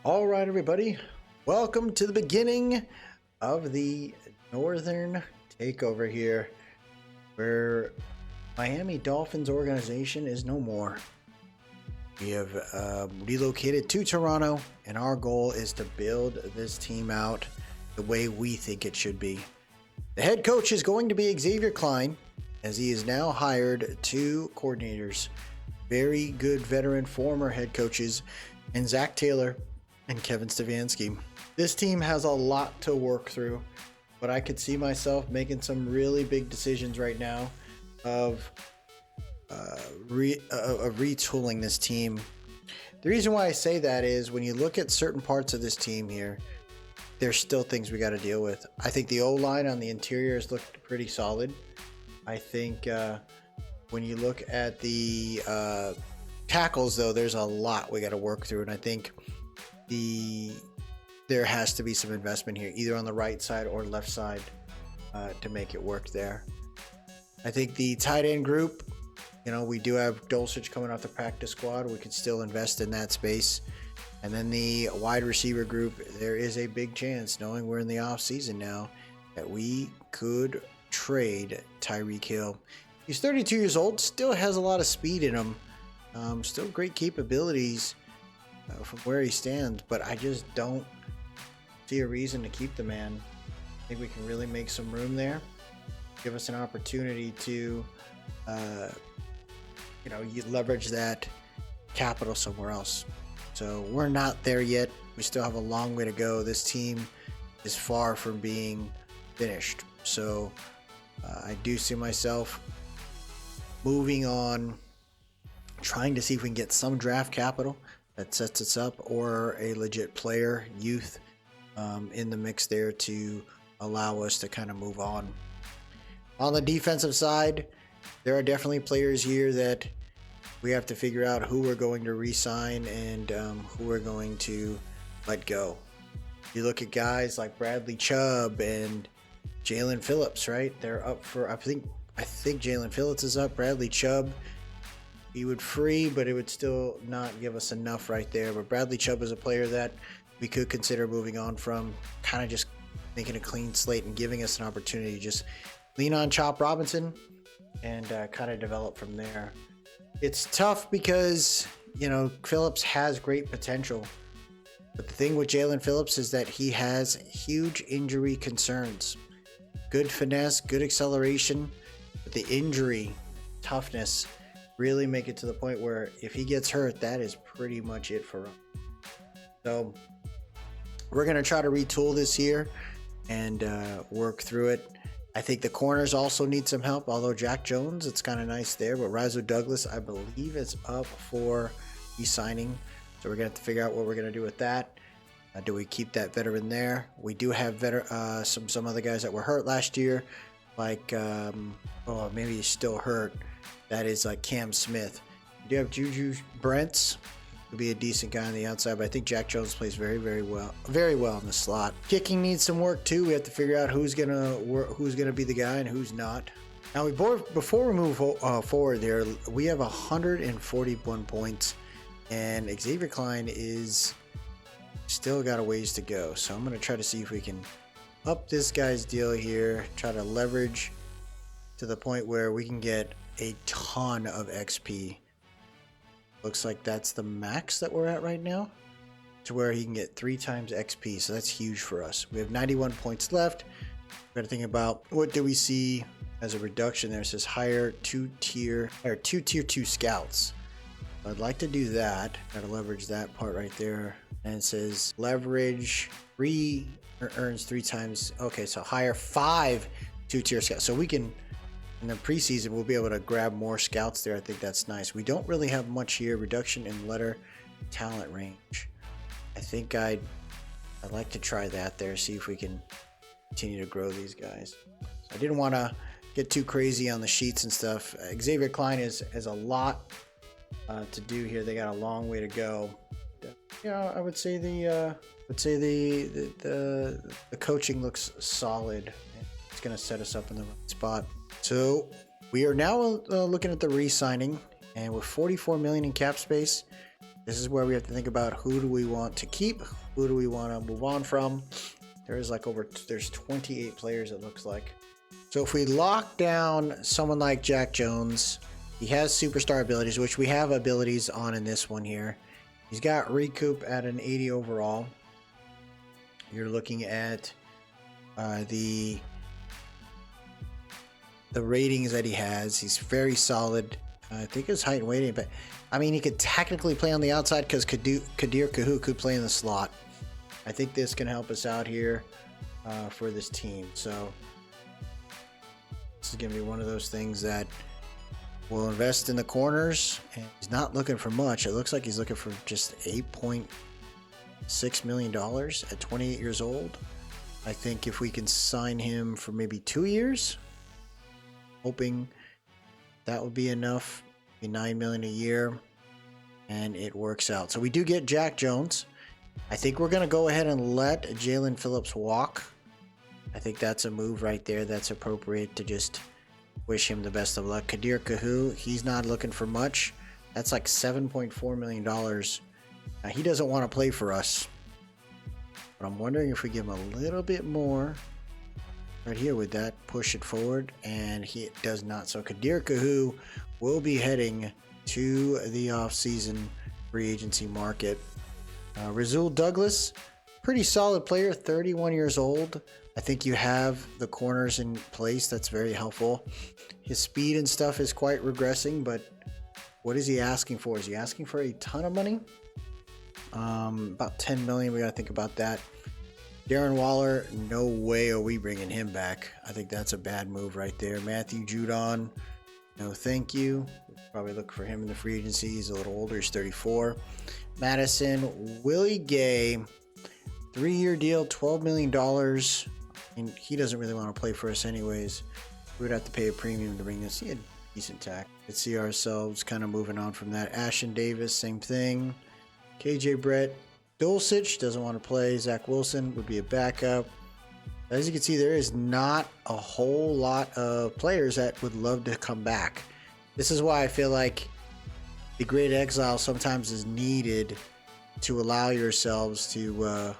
All right, everybody, welcome to the beginning of the Northern Takeover here, where Miami Dolphins organization is no more. We have relocated to Toronto, and our goal is to build this team out the way we think it should be. The head coach is going to be Xavier Klein, as he has now hired two coordinators, very good veteran former head coaches, and Zach Taylor and Kevin Stefanski. This team has a lot to work through, but I could see myself making some really big decisions right now of retooling this team. The reason why I say that is when you look at certain parts of this team here, there's still things we got to deal with. I think the O-line on the interior has looked pretty solid. I think when you look at the tackles, though, there's a lot we got to work through, and I think there has to be some investment here, either on the right side or left side, to make it work there. I think the tight end group, we do have Dulcich coming off the practice squad. We could still invest in that space. And then the wide receiver group, there is a big chance, knowing we're in the off season now, that we could trade Tyreek Hill. He's 32 years old, still has a lot of speed in him, still great capabilities from where he stands, but I just don't see a reason to keep the man. I think we can really make some room there, give us an opportunity to you leverage that capital somewhere else. So we're not there yet. We still have a long way to go. This team is far from being finished. So I do see myself moving on, trying to see if we can get some draft capital that sets us up, or a legit player, youth, in the mix there to allow us to kind of move on. On the defensive side, there are definitely players here that we have to figure out who we're going to re-sign and who we're going to let go. You look at guys like Bradley Chubb and Jalen Phillips, right? They're up for, I think Jalen Phillips is up. Bradley Chubb, he would free, but it would still not give us enough right there. But Bradley Chubb is a player that we could consider moving on from, kind of just making a clean slate and giving us an opportunity to just lean on Chop Robinson and kind of develop from there. It's tough because, Phillips has great potential. But the thing with Jalen Phillips is that he has huge injury concerns. Good finesse, good acceleration, but the injury toughness really make it to the point where if he gets hurt, that is pretty much it for him. So we're going to try to retool this here and work through it. I think the corners also need some help, although Jack Jones, it's kind of nice there, but Rizzo Douglas, I believe, is up for re-signing. So we're going to have to figure out what we're going to do with that. Do we keep that veteran there? We do have some other guys that were hurt last year, like, maybe he's still hurt. That is like Cam Smith. We do have Juju Brents, who'll be a decent guy on the outside, but I think Jack Jones plays very, very well in the slot. Kicking needs some work too. We have to figure out who's gonna be the guy and who's not. Now, before we move forward there, we have 141 points, and Xavier Klein is still got a ways to go. So I'm gonna try to see if we can up this guy's deal here, try to leverage to the point where we can get a ton of XP. Looks like that's the max that we're at right now, to where he can get 3 times XP. So that's huge for us. We have 91 points left. We got to think about what do we see as a reduction there. It says hire two tier 2 scouts. I'd like to do that. Got to leverage that part right there. And it says leverage earns 3 times. Okay, so hire 5 2-tier scouts. So we can, in the preseason, we'll be able to grab more scouts there. I think that's nice. We don't really have much here. Reduction in letter talent range. I think I'd like to try that there, see if we can continue to grow these guys. I didn't want to get too crazy on the sheets and stuff. Xavier Klein has a lot to do here. They got a long way to go. I would say the coaching looks solid. It's going to set us up in the right spot. So we are now looking at the re-signing, and with $44 million in cap space, This is where we have to think about who do we want to keep, who do we want to move on from. There's 28 players, it looks like. So if we lock down someone like Jack Jones, he has superstar abilities, which we have abilities on in this one here. He's got recoup at an 80 overall. You're looking at the ratings that he has. He's very solid. I think his height and weight, but I mean, he could technically play on the outside because Kadir Kahu could play in the slot. I think this can help us out here for this team. So this is going to be one of those things that we'll invest in the corners. And he's not looking for much. It looks like he's looking for just $8.6 million at 28 years old. I think if we can sign him for maybe 2 years, hoping that would be enough, be $9 million a year, and it works out. So we do get Jack Jones. I think we're going to go ahead and let Jalen Phillips walk. I think that's a move right there that's appropriate to just wish him the best of luck. Kadir Kahu, he's not looking for much. That's like $7.4 million. Now, he doesn't want to play for us, but I'm wondering if we give him a little bit more right here, would that push it forward? And he does not. So Kadir Kahu will be heading to the off-season free agency market. Rasul Douglas, pretty solid player, 31 years old. I think you have the corners in place. That's very helpful. His speed and stuff is quite regressing, but what is he asking for? Is he asking for a ton of money? About 10 million. We got to think about that. Darren Waller, no way are we bringing him back. I think that's a bad move right there. Matthew Judon, no thank you. Probably look for him in the free agency. He's a little older. He's 34. Madison, Willie Gay, 3-year deal, $12 million. And he doesn't really want to play for us anyways. We would have to pay a premium to bring this. He had decent tack. Let's see ourselves kind of moving on from that. Ashton Davis, same thing. KJ Brett. Dulcich doesn't want to play. Zach Wilson would be a backup. As you can see, there is not a whole lot of players that would love to come back. This is why I feel like the great exile sometimes is needed to allow yourselves to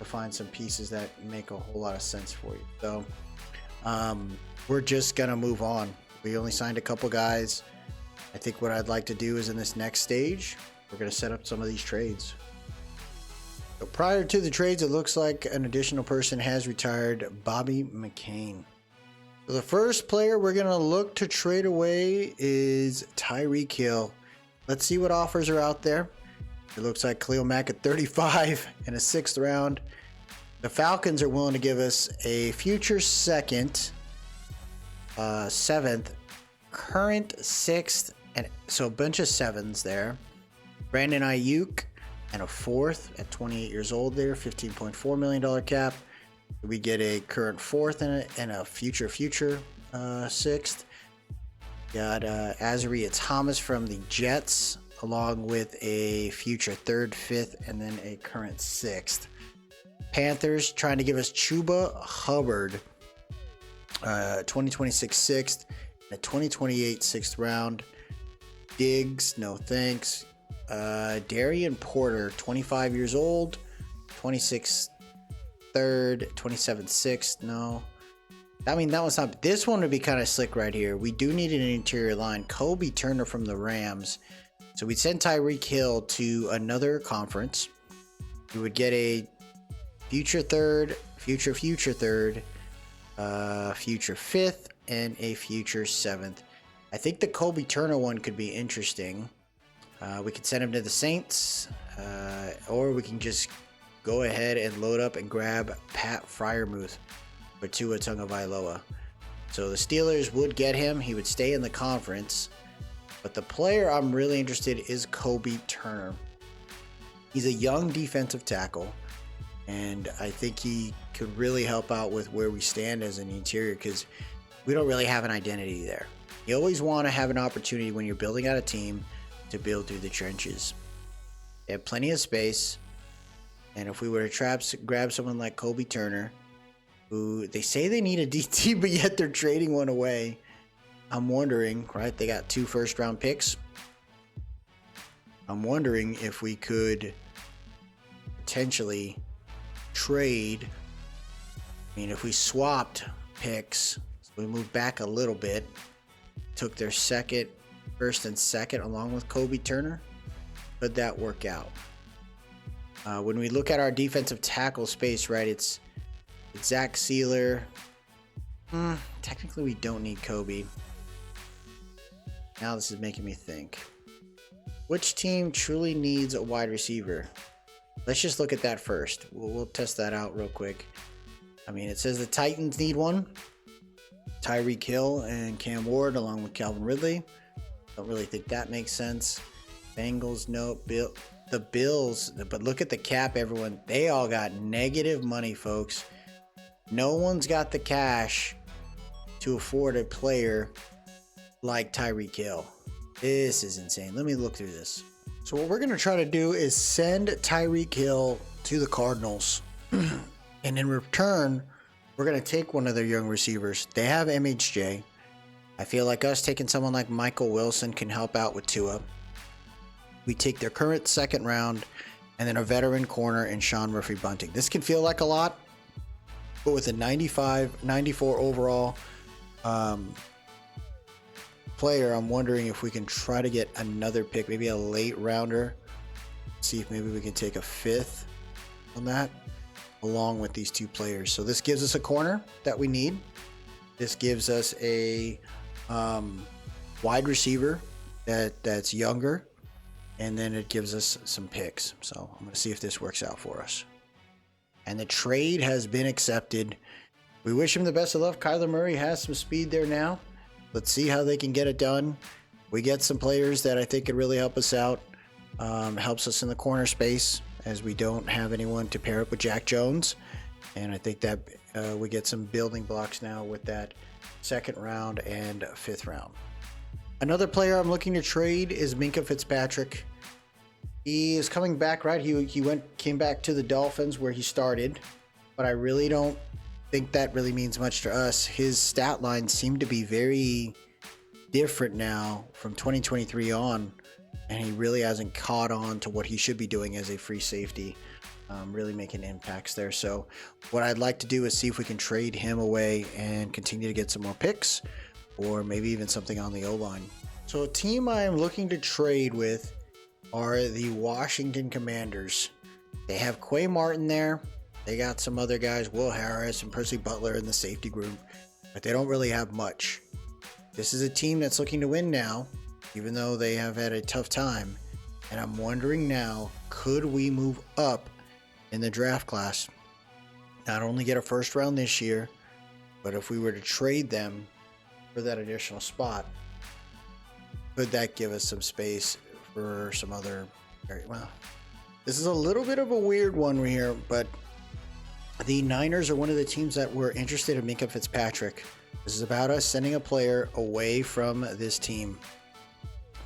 find some pieces that make a whole lot of sense for you. So we're just going to move on. We only signed a couple guys. I think what I'd like to do is in this next stage, we're going to set up some of these trades. So prior to the trades, it looks like an additional person has retired, Bobby McCain. So the first player we're going to look to trade away is Tyreek Hill. Let's see what offers are out there. It looks like Khalil Mack at 35 in a 6th round. The Falcons are willing to give us a future 2nd, 7th, current 6th, and so a bunch of 7s there. Brandon Ayuk and a 4th at 28 years old there, $15.4 million cap. We get a current 4th and a future 6th. Got Azaria Thomas from the Jets, along with a future 3rd, 5th, and then a current 6th. Panthers trying to give us Chuba Hubbard, 2026 6th, and a 2028 6th round. Diggs, no thanks. Darian Porter, 25 years old, 26 3rd, 27 6th. No, I mean, that was not. This one would be kind of slick right here. We do need an interior line. Kobe Turner from the Rams. So we'd send Tyreek Hill to another conference. We would get a future 3rd, future 3rd, future 5th, and a future 7th. I think the Kobe Turner one could be interesting. We could send him to the Saints, or we can just go ahead and load up and grab Pat Freiermuth for Tua Tagovailoa. So the Steelers would get him. He would stay in the conference. But the player I'm really interested in is Kobe Turner. He's a young defensive tackle, and I think he could really help out with where we stand as an interior because we don't really have an identity there. You always want to have an opportunity when you're building out a team to build through the trenches. They have plenty of space, and if we were to grab someone like Kobe Turner, who they say they need a DT, but yet they're trading one away, I'm wondering, right? They got 2 first-round picks. I'm wondering if we could potentially trade. I mean, if we swapped picks, so we moved back a little bit, took their first and second along with Kobe Turner, could that work out? When we look at our defensive tackle space, right, it's Zach Sealer. Technically, we don't need Kobe. Now this is making me think. Which team truly needs a wide receiver? Let's just look at that first. We'll test that out real quick. I mean, it says the Titans need one. Tyreek Hill and Cam Ward along with Calvin Ridley. Don't really think that makes sense. Bengals, no. The Bills, but look at the cap, everyone. They all got negative money, folks. No one's got the cash to afford a player like Tyreek Hill. This is insane. Let me look through this. So what we're going to try to do is send Tyreek Hill to the Cardinals. And in return, we're going to take one of their young receivers. They have MHJ. I feel like us taking someone like Michael Wilson can help out with Tua. We take their current second round and then a veteran corner in Sean Murphy-Bunting. This can feel like a lot, but with a 94 overall player, I'm wondering if we can try to get another pick, maybe a late rounder. See if maybe we can take a fifth on that along with these two players. So this gives us a corner that we need. This gives us a wide receiver that's younger, and then it gives us some picks. So I'm going to see if this works out for us. And the trade has been accepted. We wish him the best of luck. Kyler Murray has some speed there now. Let's see how they can get it done. We get some players that I think could really help us out. Helps us in the corner space as we don't have anyone to pair up with Jack Jones. And I think that we get some building blocks now with that second round and fifth round. Another player I'm looking to trade is Minkah Fitzpatrick. He is coming back, right? He came back to the Dolphins where he started, but I really don't think that really means much to us. His stat lines seem to be very different now from 2023 on, and he really hasn't caught on to what he should be doing as a free safety, really making impacts there. So what I'd like to do is see if we can trade him away and continue to get some more picks, or maybe even something on the O-line. So a team I am looking to trade with are the Washington Commanders. They have Quay Martin there. They got some other guys, Will Harris and Percy Butler in the safety group, but they don't really have much. This is a team that's looking to win now, even though they have had a tough time. And I'm wondering now, could we move up in the draft class? Not only get a first round this year, but if we were to trade them for that additional spot, could that give us some space for some other area? Well, this is a little bit of a weird one here, but the Niners are one of the teams that were interested in Minkah Fitzpatrick. This is about us sending a player away from this team.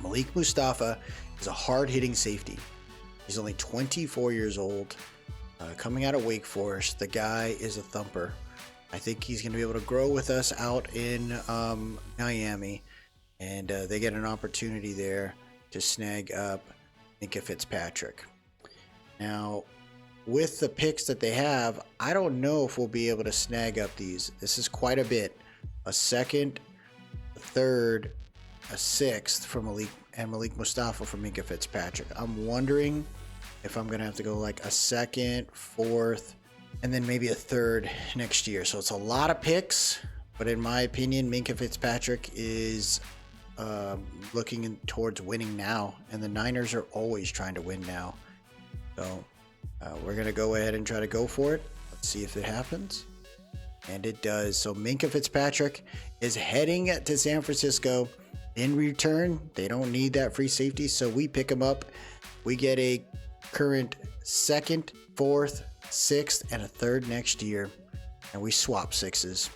Malik Mustafa is a hard-hitting safety. He's only 24 years old, coming out of Wake Forest. The guy is a thumper. I think he's going to be able to grow with us out in Miami, and they get an opportunity there to snag up Minkah Fitzpatrick. Now, with the picks that they have, I don't know if we'll be able to snag up these. This is quite a bit. A second, a third, a sixth from Malik Mustafa from Minkah Fitzpatrick. I'm wondering if I'm going to have to go like a second, fourth, and then maybe a third next year. So it's a lot of picks, but in my opinion, Minkah Fitzpatrick is looking towards winning now, and the Niners are always trying to win now. So we're going to go ahead and try to go for it. Let's see if it happens. And it does. So Minkah Fitzpatrick is heading to San Francisco. In return, they don't need that free safety, so we pick him up. We get a current second, fourth, sixth, and a third next year. And we swap sixes,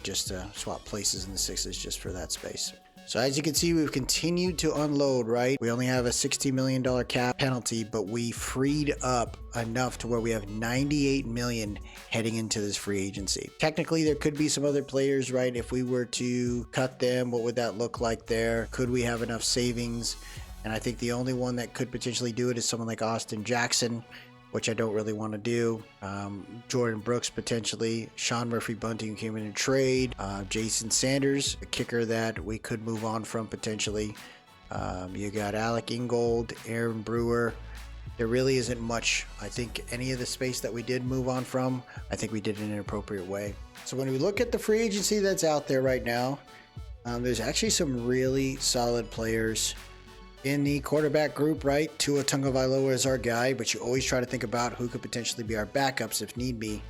just to swap places in the sixes just for that space. So as you can see, we've continued to unload, right? We only have a $60 million cap penalty, but we freed up enough to where we have $98 million heading into this free agency. Technically, there could be some other players, right? If we were to cut them, what would that look like there? Could we have enough savings? And I think the only one that could potentially do it is someone like Austin Jackson, which I don't really want to do. Jordan Brooks potentially. Sean Murphy-Bunting came in a trade. Jason Sanders, a kicker that we could move on from potentially. You got Alec Ingold, Aaron Brewer. There really isn't much. I think any of the space that we did move on from, I think we did it in an appropriate way. So when we look at the free agency that's out there right now, there's actually some really solid players in the quarterback group, right? Tua Tagovailoa is our guy, but you always try to think about who could potentially be our backups if need be.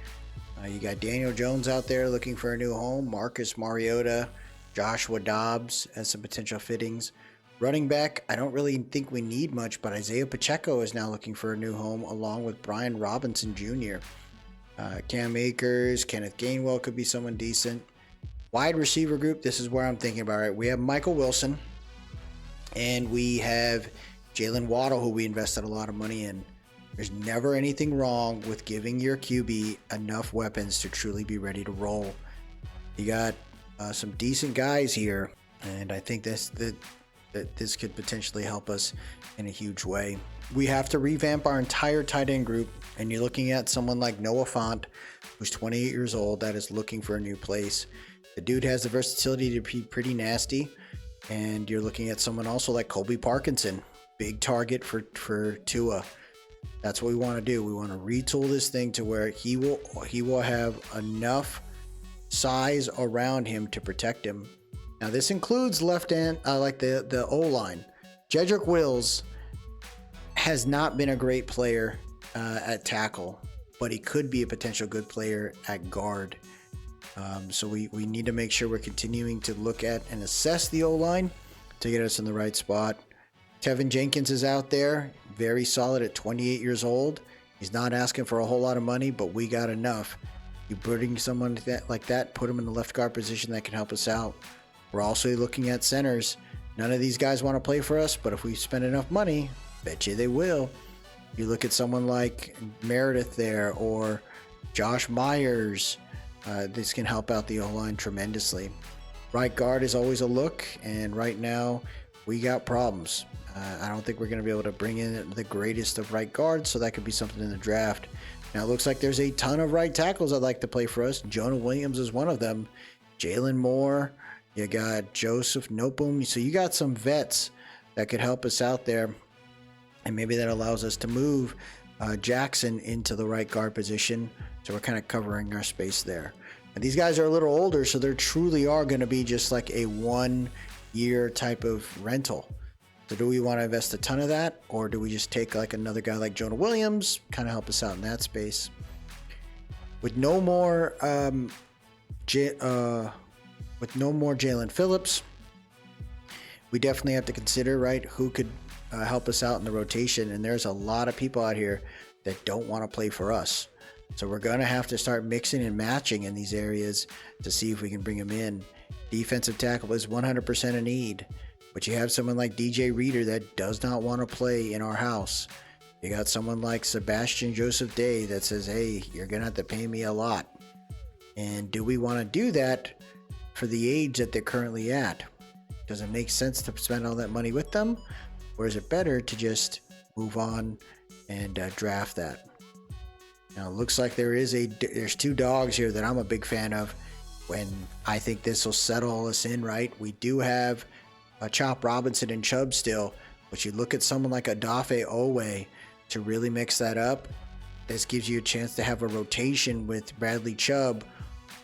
You got Daniel Jones out there looking for a new home, Marcus Mariota, Joshua Dobbs as some potential fittings. Running back, I don't really think we need much, but Isaiah Pacheco is now looking for a new home along with Brian Robinson Jr. Cam Akers, Kenneth Gainwell could be someone decent. Wide receiver group, this is where I'm thinking about, right? We have Michael Wilson, and we have Jalen Waddle, who we invested a lot of money in. There's never anything wrong with giving your QB enough weapons to truly be ready to roll. You got some decent guys here, and I think that this could potentially help us in a huge way. We have to revamp our entire tight end group, and you're looking at someone like Noah Fant, who's 28 years old, that is looking for a new place. The dude has the versatility to be pretty nasty. And you're looking at someone also like Colby Parkinson, big target for Tua. That's what we want to do. We want to retool this thing to where he will have enough size around him to protect him. Now this includes left end, like the O-line. Jedrick Wills has not been a great player at tackle, but he could be a potential good player at guard. So we need to make sure we're continuing to look at and assess the O-line to get us in the right spot. Tevin Jenkins is out there, very solid at 28 years old. He's not asking for a whole lot of money, but we got enough. You bring someone like that, put him in the left guard position that can help us out. We're also looking at centers. None of these guys want to play for us, but if we spend enough money, bet you they will. You look at someone like Meredith there or Josh Myers. This can help out the O-line tremendously. Right guard is always a look, and right now we got problems. I don't think we're going to be able to bring in the greatest of right guards, so that could be something in the draft. Now it looks like there's a ton of right tackles I'd like to play for us. Jonah Williams is one of them. Jalen Moore. You got Joseph Nopum. So you got some vets that could help us out there, and maybe that allows us to move Jackson into the right guard position. So we're kind of covering our space there. And these guys are a little older, so they truly are going to be just like a 1 year type of rental. So do we want to invest a ton of that, or do we just take like another guy like Jonah Williams, kind of help us out in that space? With no more Jalen Phillips, we definitely have to consider, right, who could help us out in the rotation. And there's a lot of people out here that don't want to play for us. So we're going to have to start mixing and matching in these areas to see if we can bring them in. Defensive tackle is 100% a need. But you have someone like DJ Reader that does not want to play in our house. You got someone like Sebastian Joseph Day that says, hey, you're going to have to pay me a lot. And do we want to do that for the age that they're currently at? Does it make sense to spend all that money with them? Or is it better to just move on and draft that? Now, it looks like there's two dogs here that I'm a big fan of. When I think this will settle us in, right? We do have Chop Robinson and Chubb still, but you look at someone like Odafe Owe to really mix that up. This gives you a chance to have a rotation with Bradley Chubb,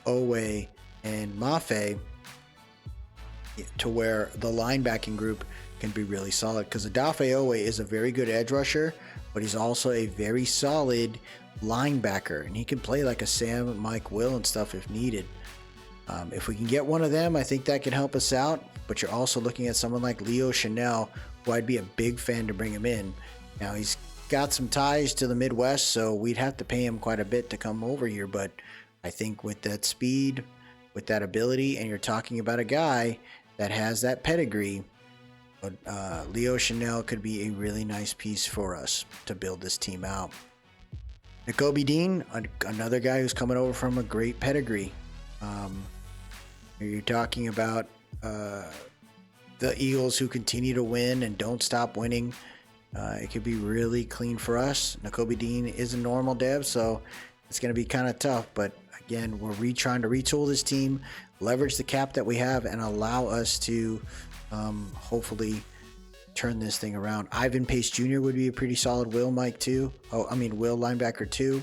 Owe, and Mafe, to where the linebacking group can be really solid. Because Odafe Owe is a very good edge rusher, but he's also a very solid linebacker, and he can play like a Sam, Mike Will, and stuff if needed. If we can get one of them, I think that can help us out. But you're also looking at someone like Leo Chanel, who I'd be a big fan to bring him in. Now, he's got some ties to the Midwest, so we'd have to pay him quite a bit to come over here. But I think with that speed, with that ability, and you're talking about a guy that has that pedigree, Leo Chanel could be a really nice piece for us to build this team out. Nakobe Dean, another guy who's coming over from a great pedigree. You're talking about the Eagles, who continue to win and don't stop winning, it could be really clean for us. Nakobe Dean is a normal dev, so it's going to be kind of tough. But again, we're trying to retool this team, leverage the cap that we have, and allow us to hopefully turn this thing around. Ivan Pace Jr. would be a pretty solid Will Mike too. Will linebacker too.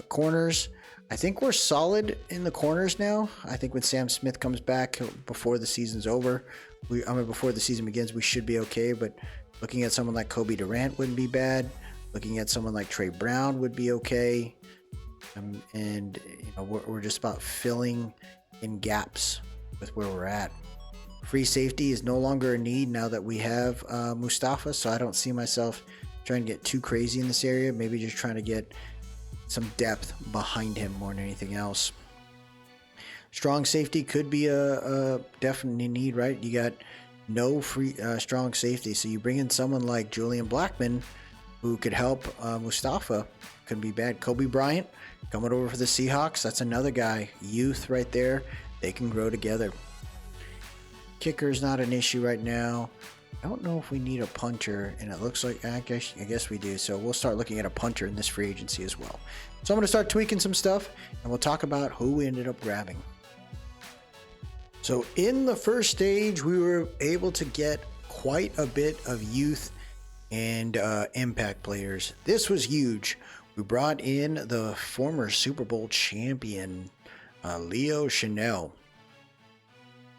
Corners, I think we're solid in the corners now. I think when Sam Smith comes back before the season's over, before the season begins, we should be okay. But looking at someone like Kobe Durant wouldn't be bad. Looking at someone like Trey Brown would be okay. And we're just about filling in gaps with where we're at. Free safety is no longer a need now that we have Mustafa, so I don't see myself trying to get too crazy in this area. Maybe just trying to get some depth behind him more than anything else. Strong safety could be a definite need, right? You got no free strong safety, so you bring in someone like Julian Blackman, who could help Mustafa. Couldn't be bad. Kobe Bryant coming over for the Seahawks. That's another guy, youth right there. They can grow together. Kicker's not an issue right now. I don't know if we need a punter, and it looks like I guess we do. So we'll start looking at a punter in this free agency as well. So I'm going to start tweaking some stuff, and we'll talk about who we ended up grabbing. So in the first stage, we were able to get quite a bit of youth and impact players. This was huge. We brought in the former Super Bowl champion, Leo Chanel.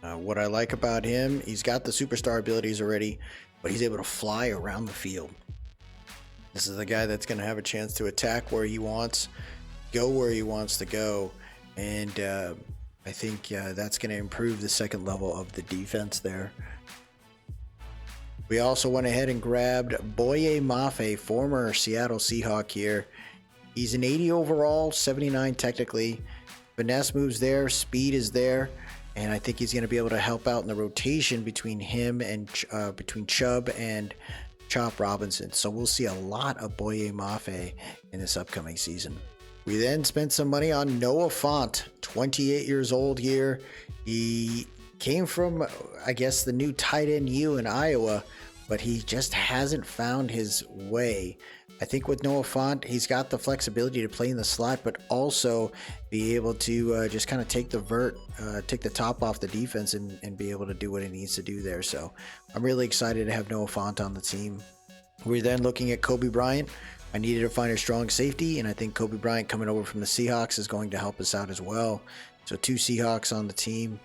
What I like about him, he's got the superstar abilities already, but he's able to fly around the field. This is the guy that's going to have a chance to attack where he wants, go where he wants to go, and I think that's going to improve the second level of the defense there. We also went ahead and grabbed Boye Mafe, former Seattle Seahawk here. He's an 80 overall, 79 technically. Finesse moves there, speed is there. And I think he's going to be able to help out in the rotation between him and between Chubb and Chop Robinson. So we'll see a lot of Boye Mafe in this upcoming season. We then spent some money on Noah Fant, 28 years old here. He came from, I guess, the new tight end U in Iowa, but he just hasn't found his way. I think with Noah Fant, he's got the flexibility to play in the slot, but also be able to just kind of take the top off the defense and be able to do what he needs to do there. So I'm really excited to have Noah Fant on the team. We're then looking at Kobe Bryant. I needed to find a strong safety, and I think Kobe Bryant coming over from the Seahawks is going to help us out as well. So 2 Seahawks on the team.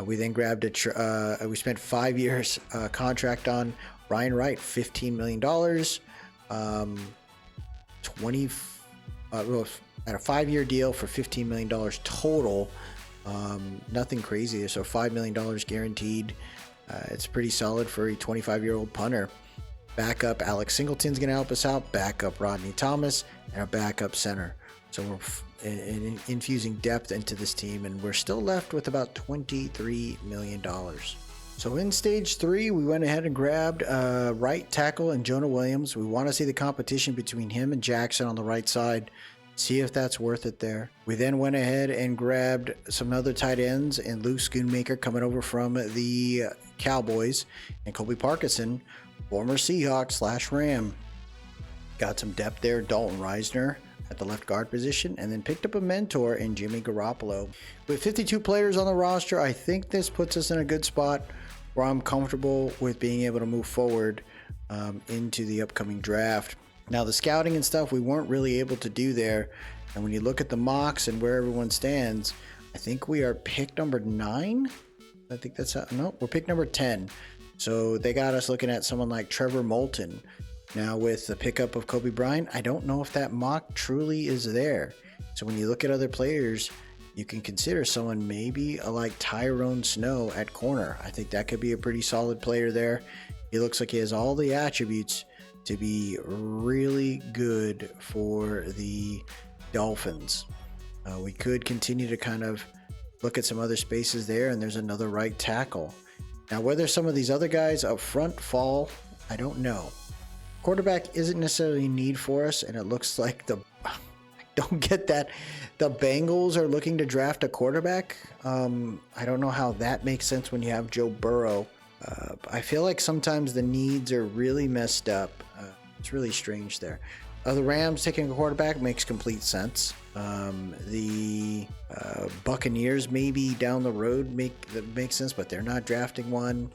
We then grabbed we spent 5 years contract on Ryan Wright, $15 million. At a 5-year deal for $15 million total. Nothing crazy. So $5 million guaranteed. It's pretty solid for a 25-year-old punter. Backup Alex Singleton's going to help us out. Backup Rodney Thomas, and a backup center. So we're infusing depth into this team, and we're still left with about $23 million. So in stage 3, we went ahead and grabbed right tackle and Jonah Williams. We want to see the competition between him and Jackson on the right side. See if that's worth it there. We then went ahead and grabbed some other tight ends, and Luke Schoonmaker coming over from the Cowboys, and Colby Parkinson, former Seahawk / Ram. Got some depth there. Dalton Reisner at the left guard position, and then picked up a mentor in Jimmy Garoppolo. With 52 players on the roster, I think this puts us in a good spot where I'm comfortable with being able to move forward into the upcoming draft. Now, the scouting and stuff we weren't really able to do there, and when you look at the mocks and where everyone stands, I think we are pick number 9. I think that's we're pick number 10. So they got us looking at someone like Trevor Moulton. Now, with the pickup of Kobe Bryant, I don't know if that mock truly is there. So when you look at other players, you can consider someone maybe like Tyrone Snow at corner. I think that could be a pretty solid player there. He looks like he has all the attributes to be really good for the Dolphins. We could continue to kind of look at some other spaces there, and there's another right tackle. Now, whether some of these other guys up front fall, I don't know. Quarterback isn't necessarily a need for us, and it looks like I don't get that. The Bengals are looking to draft a quarterback. I don't know how that makes sense when you have Joe Burrow I feel like sometimes the needs are really messed up. It's really strange there. The Rams taking a quarterback makes complete sense. The Buccaneers maybe down the road makes sense, but they're not drafting one.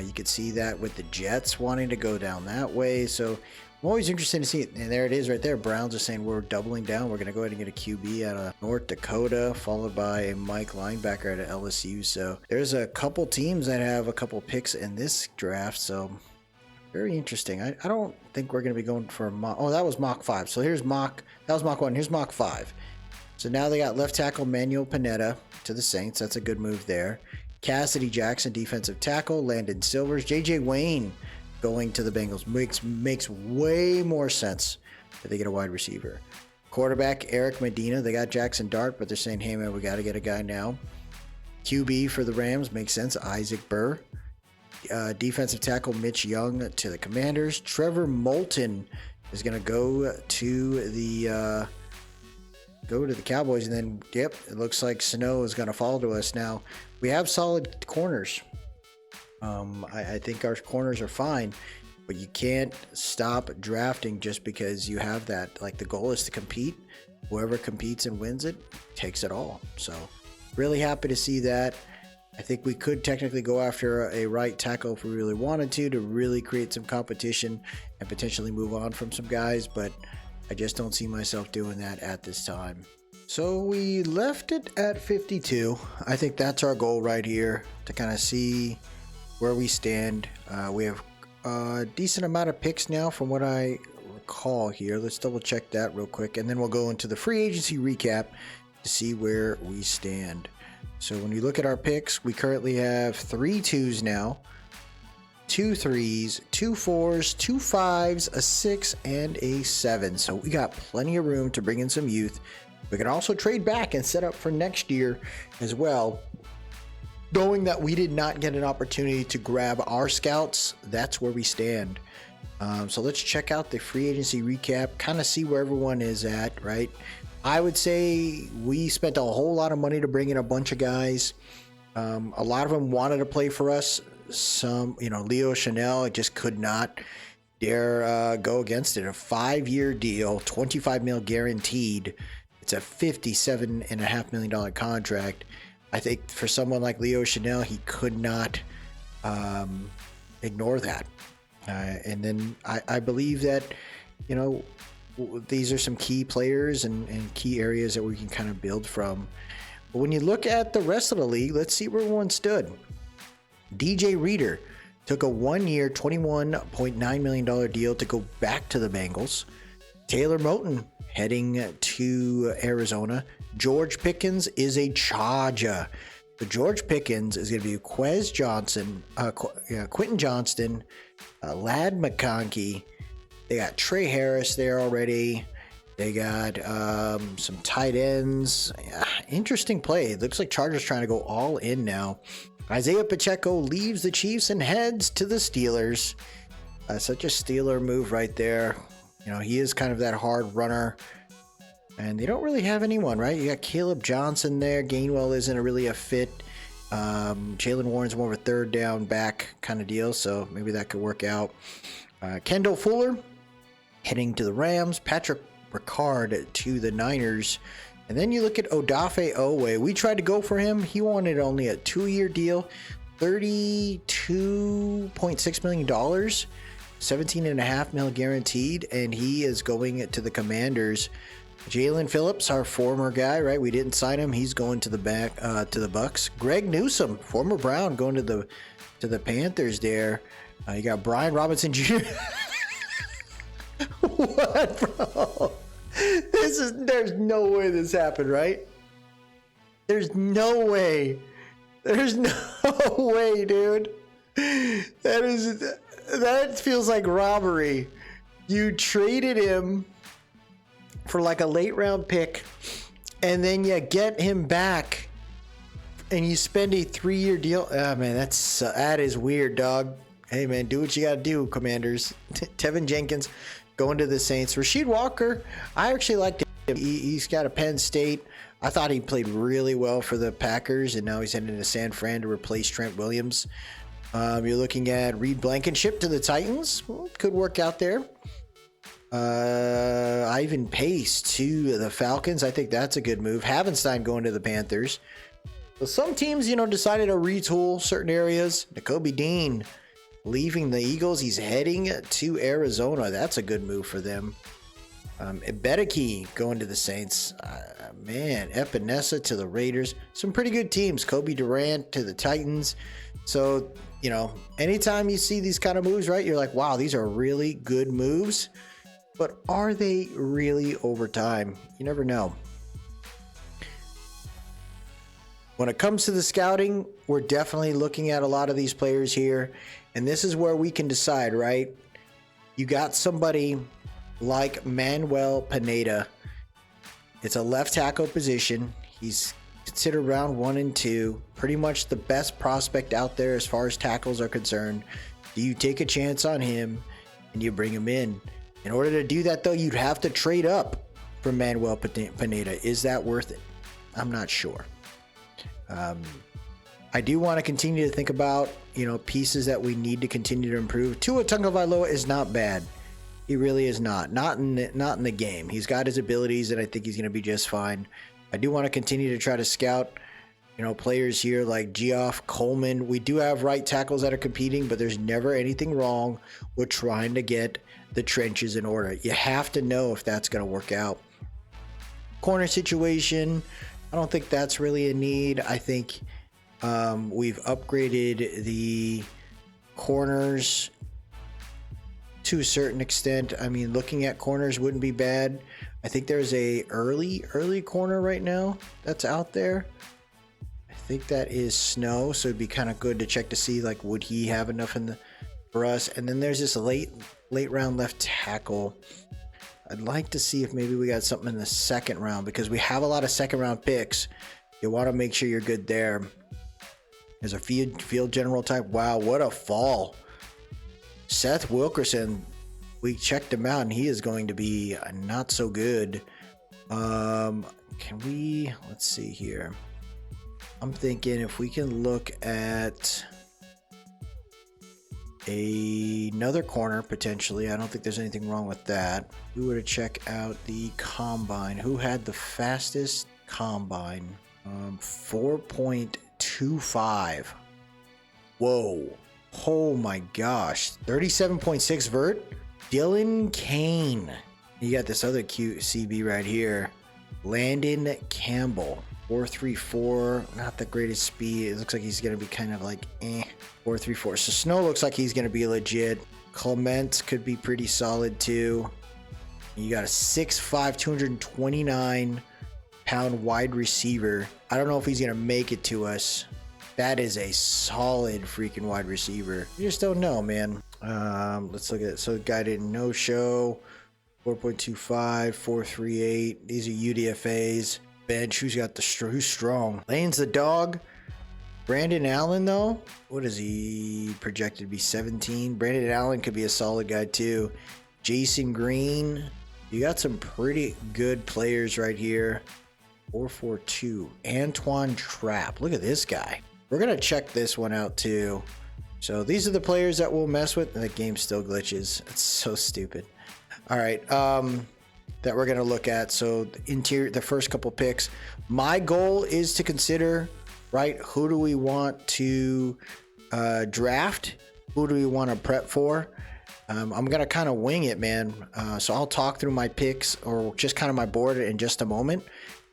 You could see that with the Jets wanting to go down that way. So I'm always interested to see it. And there it is right there. Browns are saying we're doubling down. We're going to go ahead and get a QB out of North Dakota, followed by a Mike linebacker out of LSU. So there's a couple teams that have a couple picks in this draft. So very interesting. I don't think we're going to be going for a mock. Oh, that was mock 5. So here's mock. That was mock 1. Here's mock 5. So now they got left tackle Manuel Pineda to the Saints. That's a good move there. Cassidy Jackson, defensive tackle. Landon Silvers. J.J. Wayne going to the Bengals. Makes way more sense if they get a wide receiver. Quarterback Eric Medina. They got Jackson Dart, but they're saying, hey, man, we got to get a guy now. QB for the Rams. Makes sense. Isaac Burr. Defensive tackle Mitch Young to the Commanders. Trevor Moulton is going to go to the Cowboys, and then yep, it looks like Snow is going to fall to us. Now we have solid corners. I think our corners are fine, but you can't stop drafting just because you have that. Like, the goal is to compete. Whoever competes and wins it takes it all. So really happy to see that. I think we could technically go after a right tackle if we really wanted to really create some competition and potentially move on from some guys, but I just don't see myself doing that at this time. So we left it at 52. I think that's our goal right here, to kind of see where we stand. We have a decent amount of picks now from what I recall here. Let's double check that real quick, and then we'll go into the free agency recap to see where we stand. So when you look at our picks, we currently have 3 2s now, 2 3s, 2 4s, 2 5s, a 6, and a 7. So we got plenty of room to bring in some youth. We can also trade back and set up for next year as well. Knowing that we did not get an opportunity to grab our scouts, that's where we stand. So let's check out the free agency recap, kind of see where everyone is at, right? I would say we spent a whole lot of money to bring in a bunch of guys. A lot of them wanted to play for us. Some, Leo Chanel, just could not dare go against it. A 5-year deal, $25 million guaranteed. It's a $57.5 million contract. I think for someone like Leo Chanel, he could not ignore that. And then I believe that, these are some key players and key areas that we can kind of build from. But when you look at the rest of the league, let's see where everyone stood. DJ Reader took a 1-year, $21.9 million deal to go back to the Bengals. Taylor Moton heading to Arizona. George Pickens is a Charger. So George Pickens is going to be Quentin Johnston, Ladd McConkey. They got Trey Harris there already. They got some tight ends. Interesting play. It looks like Chargers trying to go all in now. Isaiah Pacheco leaves the Chiefs and heads to the Steelers. Such a Steeler move right there. He is kind of that hard runner. And they don't really have anyone, right? You got Caleb Johnson there. Gainwell isn't really a fit. Jalen Warren's more of a third down back kind of deal, so maybe that could work out. Kendall Fuller heading to the Rams. Patrick Ricard to the Niners. And then you look at Odafe Owe. We tried to go for him. He wanted only a 2-year deal, $32.6 million, $17.5 million guaranteed, and he is going to the Commanders. Jalen Phillips, our former guy, right? We didn't sign him. He's going to the Bucks. Greg Newsome, former Brown, going to the Panthers there. You got Brian Robinson Jr. What, bro? There's no way this happened, right? There's no way. There's no way, dude. That feels like robbery. You traded him for like a late round pick, and then you get him back and you spend a 3-year deal. Oh man, that is weird, dog. Hey man, do what you gotta do, Commanders. Tevin Jenkins going to the Saints. Rasheed Walker, I actually liked him. He's got a Penn State. I thought he played really well for the Packers, and now he's heading to San Fran to replace Trent Williams. You're looking at Reed Blankenship to the Titans. Well, could work out there. Ivan Pace to the Falcons. I think that's a good move. Havenstein going to the Panthers. So some teams, decided to retool certain areas. Nakobe Dean leaving the Eagles. He's heading to Arizona. That's a good move for them. Ebedeke going to the Saints. Epinesa to the Raiders. Some pretty good teams. Kobe Durant to the Titans. So, anytime you see these kind of moves, right, you're like, wow, these are really good moves. But are they really over time? You never know. When it comes to the scouting, we're definitely looking at a lot of these players here. And this is where we can decide, right? You got somebody like Manuel Pineda. It's a left tackle position. He's considered round 1 and 2. Pretty much the best prospect out there as far as tackles are concerned. Do you take a chance on him and you bring him in? In order to do that, though, you'd have to trade up for Manuel Pineda. Is that worth it? I'm not sure. I do want to continue to think about, pieces that we need to continue to improve. Tua Tagovailoa is not bad. He really is not. Not in the game. He's got his abilities, and I think he's going to be just fine. I do want to continue to try to scout, players here like Geoff Coleman. We do have right tackles that are competing, but there's never anything wrong with trying to get the trenches in order. You have to know if that's going to work out. Corner situation, I don't think that's really a need. I think we've upgraded the corners to a certain extent. I mean, looking at corners wouldn't be bad. I think there's a early corner right now that's out there. I think that is Snow, so it'd be kind of good to check to see, like, would he have enough for us? And then there's this late round left tackle. I'd like to see if maybe we got something in the second round, because we have a lot of second round picks. You want to make sure you're good there. There's a field general type. Wow, what a fall. Seth Wilkerson, we checked him out and he is going to be not so good. Let's see here. I'm thinking if we can look at another corner potentially. I don't think there's anything wrong with that. We were to check out the combine. Who had the fastest combine? 4.25. Whoa. Oh my gosh. 37.6 vert. Dylan Kane. You got this other cute CB right here. Landon Campbell. 4.34. Not the greatest speed. It looks like he's going to be kind of like 4.34. So Snow looks like he's going to be legit. Clement could be pretty solid too. You got a 6'5", 229 pound wide receiver. I don't know if he's going to make it to us. That is a solid freaking wide receiver. You just don't know, man. Let's look at it. So the guy didn't no show. 4.25, 4.38. These are UDFAs. Bench, who's strong? Lane's the dog. Brandon Allen, though, what is he projected to be? 17. Brandon Allen could be a solid guy too. Jason Green. You got some pretty good players right here. 4.42. Antoine Trapp. Look at this guy. We're gonna check this one out too. So these are the players that we'll mess with. And the game still glitches. It's so stupid. All right. That we're going to look at. So the first couple picks, my goal is to consider, right, who do we want to draft? Who do we want to prep for? I'm going to kind of wing it, man. So I'll talk through my picks or just kind of my board in just a moment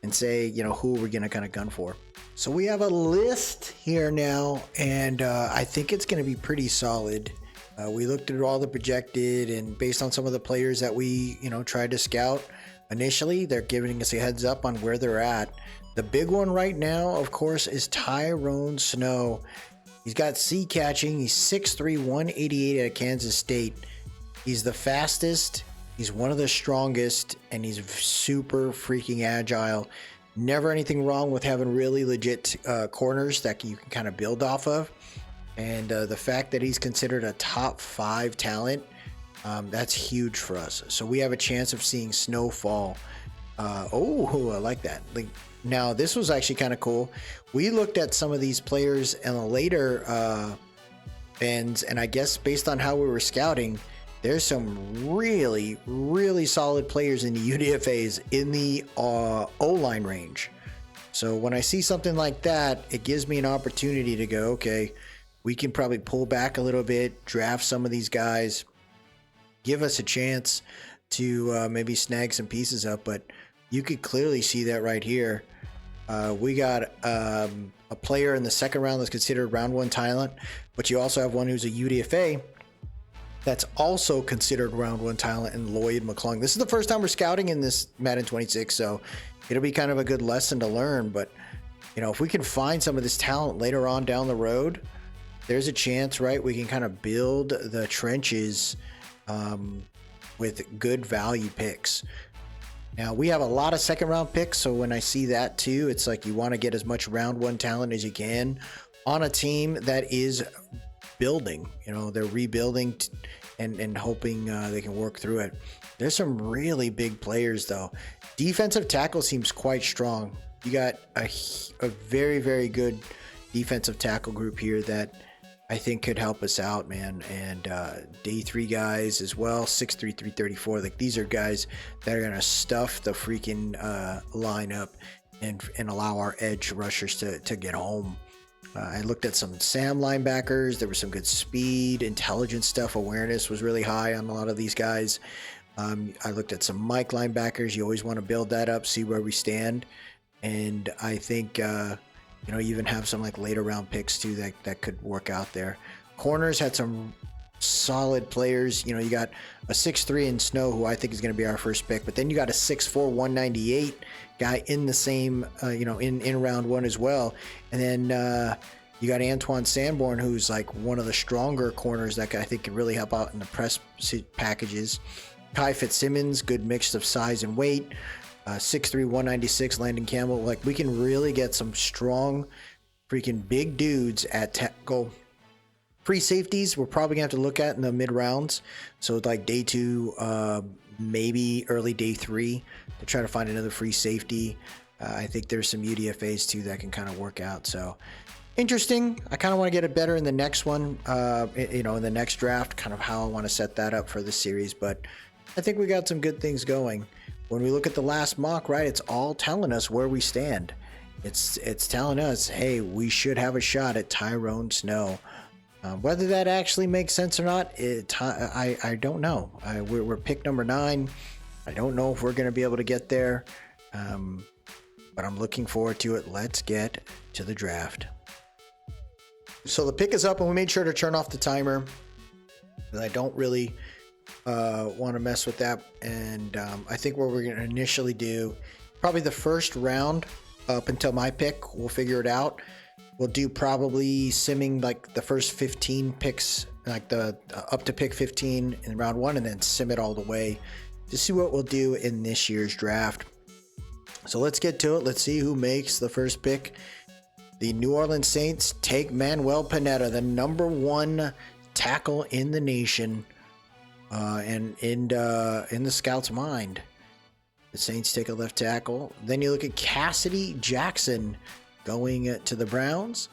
and say, who we're going to kind of gun for. So we have a list here now, and I think it's going to be pretty solid. We looked at all the projected, and based on some of the players that we, tried to scout initially, they're giving us a heads up on where they're at. The big one right now, of course, is Tyrone Snow. He's got sea catching. He's 6'3", 188 out of Kansas State. He's the fastest. He's one of the strongest, and he's super freaking agile. Never anything wrong with having really legit corners that you can kind of build off of. And the fact that he's considered a top 5 talent, that's huge for us. So we have a chance of seeing Snowfall. I like that. Now, this was actually kind of cool. We looked at some of these players in a later And I guess based on how we were scouting, there's some really, really solid players in the UDFAs in the O-line range. So when I see something like that, it gives me an opportunity to go, okay, we can probably pull back a little bit, draft some of these guys, give us a chance to maybe snag some pieces up. But you could clearly see that right here. We got a player in the second round that's considered round 1 talent, but you also have one who's a UDFA that's also considered round 1 talent in Lloyd McClung. This is the first time we're scouting in this Madden 26, so it'll be kind of a good lesson to learn. But, you know, if we can find some of this talent later on down the road, there's a chance, right? We can kind of build the trenches with good value picks. Now, we have a lot of second round picks, so when I see that too, it's like you want to get as much round 1 talent as you can on a team that is building. You know, they're rebuilding and hoping they can work through it. There's some really big players, though. Defensive tackle seems quite strong. You got a very, very good defensive tackle group here that I think could help us out, man. And day 3 guys as well, 6'3", 334. Like, these are guys that are gonna stuff the freaking lineup and allow our edge rushers to get home. I looked at some Sam linebackers. There was some good speed, intelligence stuff. Awareness was really high on a lot of these guys. I looked at some Mike linebackers. You always want to build that up, see where we stand. And I think, you know, you even have some like later round picks too that could work out there. Corners had some solid players. You know, you got a 6'3" in Snow, who I think is going to be our first pick. But then you got a 6'4", 198 guy in the same, you know, in round 1 as well. And then you got Antoine Sanborn, who's like one of the stronger corners that I think can really help out in the press packages. Kai Fitzsimmons, good mix of size and weight. 6'3", 196, Landon Campbell. Like, we can really get some strong, freaking big dudes at tackle. Free safeties, we're probably going to have to look at in the mid rounds. So, like day 2, maybe early day 3, to try to find another free safety. I think there's some UDFAs too that can kind of work out. So, interesting. I kind of want to get it better in the next one, you know, in the next draft, kind of how I want to set that up for the series. But I think we got some good things going. When we look at the last mock, right, it's all telling us where we stand. It's telling us, hey, we should have a shot at Tyrone Snow. Whether that actually makes sense or not, I don't know. We're pick number 9. I don't know if we're going to be able to get there, but I'm looking forward to it. Let's get to the draft. So the pick is up, and we made sure to turn off the timer. I don't really want to mess with that. And I think what we're going to initially do, probably the first round up until my pick, we'll figure it out. We'll do probably simming like the first 15 picks, like the up to pick 15 in round 1, and then sim it all the way to see what we'll do in this year's draft. So let's get to it. Let's see who makes the first pick. The New Orleans Saints take Manuel Pineda, the number 1 tackle in the nation, and in the scout's mind. The Saints take a left tackle. Then you look at Cassidy Jackson going to the Browns.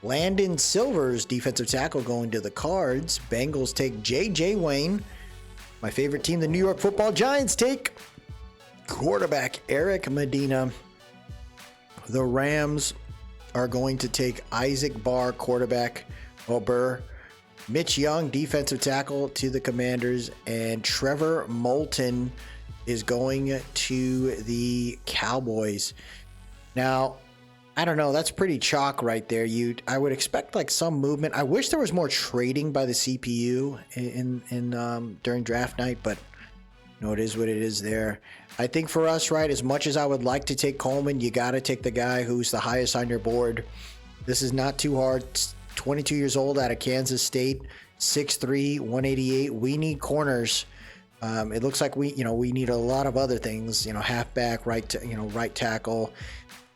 Landon Silvers, defensive tackle, going to the Cards. Bengals take J.J. Wayne. My favorite team, the New York Football Giants, take quarterback Eric Medina. The Rams are going to take Isaac Barr, quarterback Burr. Mitch Young, defensive tackle, to the Commanders. And Trevor Moulton is going to the Cowboys. Now, I don't know. That's pretty chalk right there. I would expect like some movement. I wish there was more trading by the CPU in during draft night, but you know, it is what it is there. I think for us, right, as much as I would like to take Coleman, you got to take the guy who's the highest on your board. This is not too hard. 22 years old, out of Kansas State, 6'3", 188. We need corners. It looks like we need a lot of other things. Halfback, right tackle.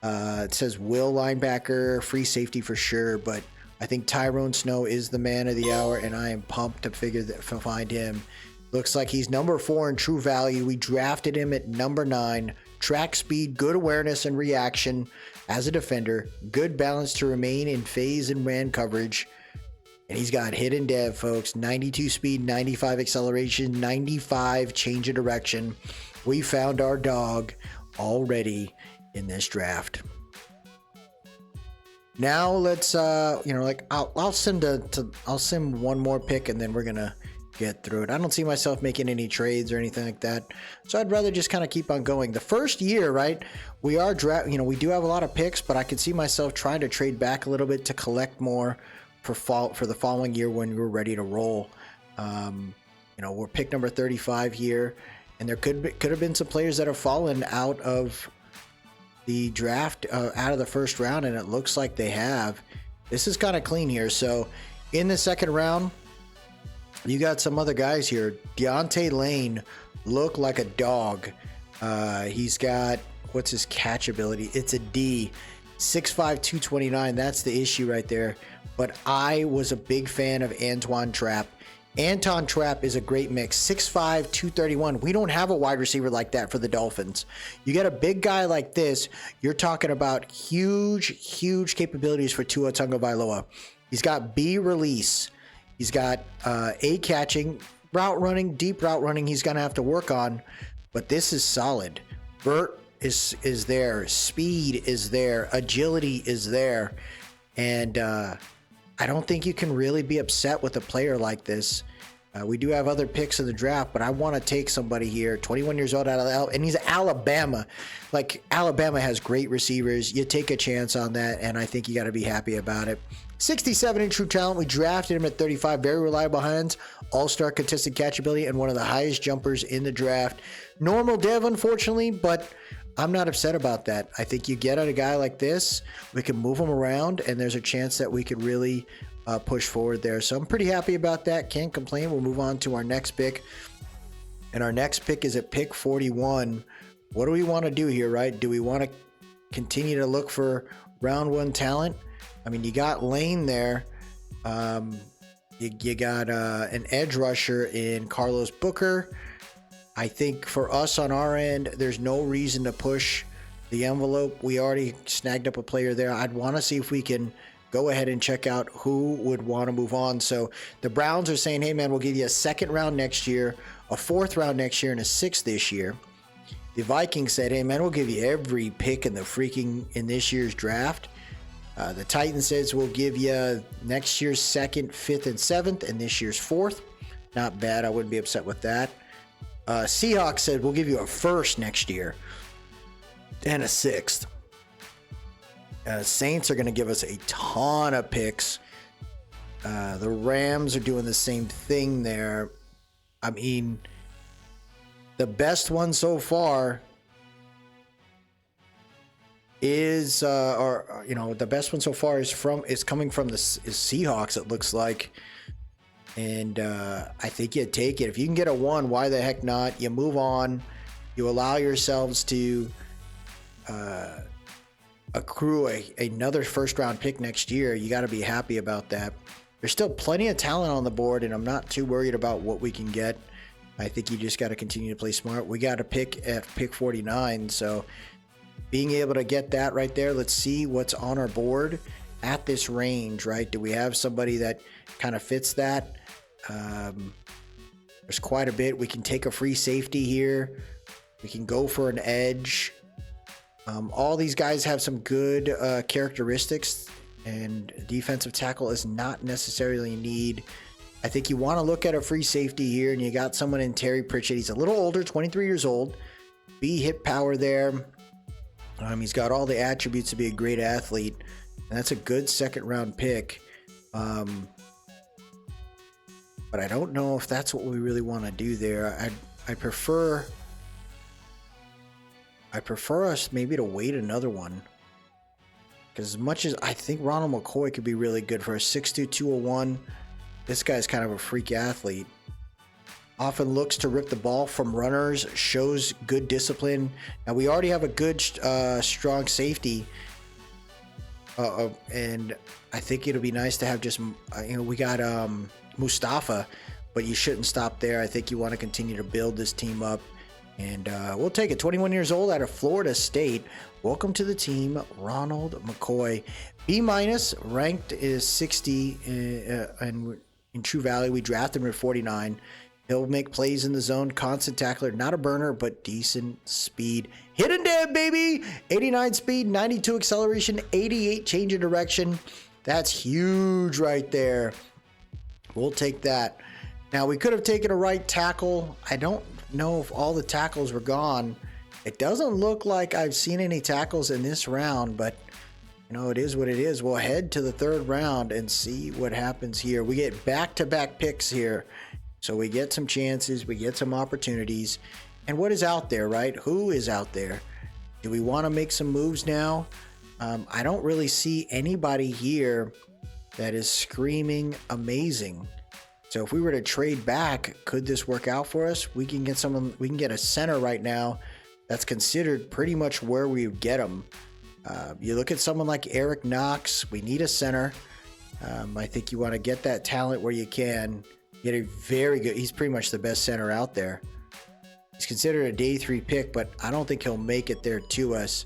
It says will linebacker, free safety for sure, but I think Tyrone Snow is the man of the hour, and I am pumped to find him. Looks like he's number 4 in true value. We drafted him at number 9. Track speed, good awareness and reaction as a defender, good balance to remain in phase and man coverage. And he's got hidden dev, folks. 92 speed, 95 acceleration, 95 change of direction. We found our dog already in this draft. Now let's, I'll send one more pick and then we're gonna get through it. I don't see myself making any trades or anything like that, so I'd rather just kind of keep on going. The first year, right? We are we do have a lot of picks, but I could see myself trying to trade back a little bit to collect more for the following year when we're ready to roll. We're pick number 35 here, and there could have been some players that have fallen out of the draft, out of the first round, and it looks like they have. This is kind of clean here. So in the second round, you got some other guys here. Deontay Lane looked like a dog. He's got, what's his catch ability? It's a D. 6'5", 229. That's the issue right there. But I was a big fan of Antoine Trapp. Anton Trapp is a great mix. 6'5", 231. We don't have a wide receiver like that for the Dolphins. You get a big guy like this, you're talking about huge capabilities for Tua Tagovailoa. He's got B release. He's got A catching, route running, deep route running he's going to have to work on. But this is solid. Vert is there. Speed is there. Agility is there. And I don't think you can really be upset with a player like this. We do have other picks in the draft, but I want to take somebody here, 21 years old out of and he's Alabama. Like, Alabama has great receivers. You take a chance on that, and I think you got to be happy about it. 67 in true talent. We drafted him at 35. Very reliable hands, all-star contested catch ability, and one of the highest jumpers in the draft. Normal dev, unfortunately, but I'm not upset about that. I think you get at a guy like this, we can move him around, and there's a chance that we could really push forward there. So I'm pretty happy about that. Can't complain. We'll move on to our next pick. And our next pick is at pick 41. What do we want to do here, right? Do we want to continue to look for round one talent? I mean, you got Lane there. You got an edge rusher in Carlos Booker. I think for us on our end, there's no reason to push the envelope. We already snagged up a player there. I'd want to see if we can go ahead and check out who would want to move on. So the Browns are saying, hey, man, we'll give you a second round next year, a fourth round next year, and a sixth this year. The Vikings said, hey, man, we'll give you every pick in this year's draft. The Titans says we'll give you next year's second, fifth, and seventh, and this year's fourth. Not bad. I wouldn't be upset with that. Seahawks said we'll give you a first next year and a sixth. Saints are going to give us a ton of picks. The Rams are doing the same thing there. I mean, the best one so far is, the best one so far is coming from the Seahawks. It looks like. And I think you take it. If you can get a 1, why the heck not? You move on. You allow yourselves to accrue another first-round pick next year. You got to be happy about that. There's still plenty of talent on the board, and I'm not too worried about what we can get. I think you just got to continue to play smart. We got a pick at pick 49, so being able to get that right there, let's see what's on our board at this range, right? Do we have somebody that kind of fits that? There's quite a bit. We can take a free safety here. We can go for an edge. All these guys have some good characteristics, and defensive tackle is not necessarily a need. I think you want to look at a free safety here, and you got someone in Terry Pritchett. He's a little older, 23 years old. B hit power there. He's got all the attributes to be a great athlete, and that's a good second-round pick. But I don't know if that's what we really want to do there. I prefer us maybe to wait another one. Because as much as I think Ronald McCoy could be really good for a 6'2", 201, this guy's kind of a freak athlete. Often looks to rip the ball from runners, shows good discipline. Now, we already have a good, strong safety. And I think it'll be nice to have just, we got Mustafa, but you shouldn't stop there. I think you want to continue to build this team up And we'll take it. 21 years old out of Florida State. Welcome to the team, Ronald McCoy. B-, ranked is 60, and in true value, we drafted him at 49. He'll make plays in the zone, constant tackler, not a burner, but decent speed. Hit and dead, baby! 89 speed, 92 acceleration, 88 change of direction. That's huge right there. We'll take that. Now, we could have taken a right tackle. I don't know if all the tackles were gone. It doesn't look like I've seen any tackles in this round, but you know, it is what it is. We'll head to the third round and see what happens here. We get back-to-back picks here. So we get some chances, we get some opportunities. And what is out there, right? Who is out there? Do we want to make some moves now? I don't really see anybody here that is screaming amazing. So if we were to trade back, could this work out for us? We can get someone, we can get a center right now that's considered pretty much where we would get him. You look at someone like Eric Knox, we need a center. I think you want to get that talent where you can. Get a very good, he's pretty much the best center out there. He's considered a day 3 pick, but I don't think he'll make it there to us.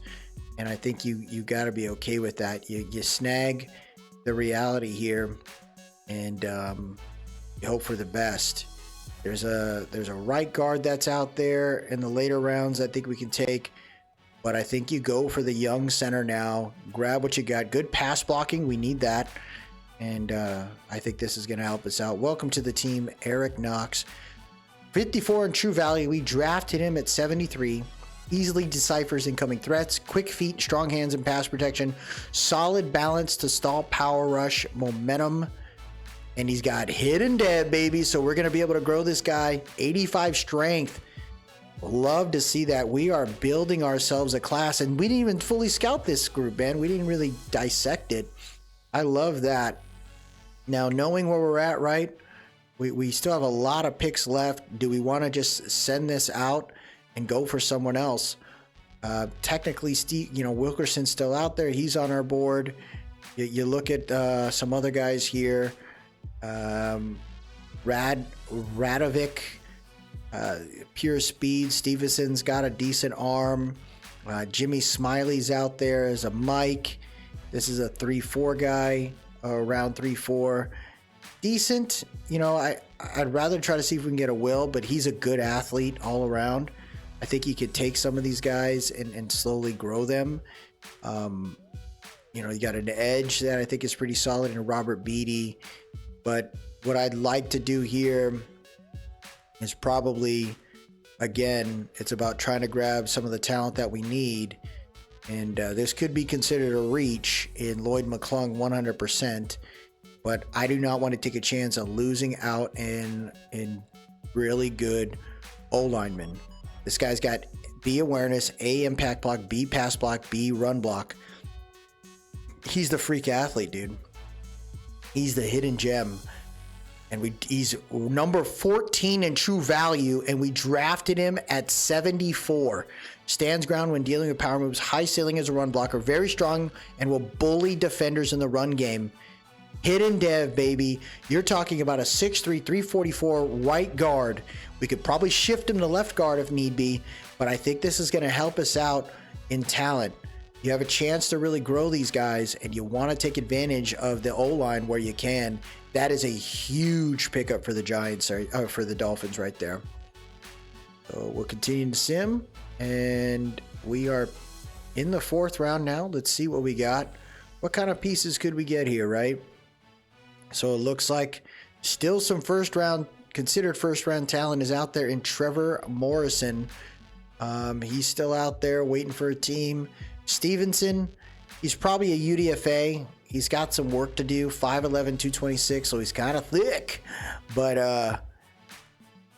And I think you got to be okay with that. You snag the reality here, and you hope for the best. There's a right guard that's out there in the later rounds I think we can take, but I think you go for the young center now. Grab what you got. Good pass blocking, we need that, and I think this is going to help us out. Welcome to the team, Eric Knox. 54 in true value. We drafted him at 73. Easily deciphers incoming threats, quick feet, strong hands, and pass protection. Solid balance to stall, power rush, momentum. And he's got hit and dead, baby. So we're going to be able to grow this guy. 85 strength. Love to see that. We are building ourselves a class. And we didn't even fully scout this group, man. We didn't really dissect it. I love that. Now, knowing where we're at, right? We still have a lot of picks left. Do we want to just send this out and go for someone else? Technically, Steve, Wilkerson's still out there. He's on our board. You look at some other guys here. Radovic, pure speed. Stevenson's got a decent arm. Jimmy Smiley's out there as a Mike. This is a 3-4 guy, around 3-4. Decent. I'd rather try to see if we can get a Will, but he's a good athlete all around. I think you could take some of these guys and slowly grow them. You got an edge that I think is pretty solid in Robert Beatty. But what I'd like to do here is probably, again, it's about trying to grab some of the talent that we need. And this could be considered a reach in Lloyd McClung 100%. But I do not want to take a chance of losing out in really good O-linemen. This guy's got B awareness, A impact block, B pass block, B run block. He's the freak athlete, dude. He's the hidden gem. And he's number 14 in true value, and we drafted him at 74. Stands ground when dealing with power moves, high ceiling as a run blocker, very strong, and will bully defenders in the run game. Hidden dev, baby. You're talking about a 6'3", 344 right guard. We could probably shift him to left guard if need be, but I think this is going to help us out in talent. You have a chance to really grow these guys, and you want to take advantage of the O-line where you can. That is a huge pickup for the Giants, or for the Dolphins right there. So we'll continue to sim, and we are in the 4th round now. Let's see what we got. What kind of pieces could we get here, right? So it looks like still some considered first round talent is out there in Trevor Morrison. He's still out there waiting for a team. Stevenson, he's probably a UDFA. He's got some work to do. 5'11", 226, so he's kind of thick. But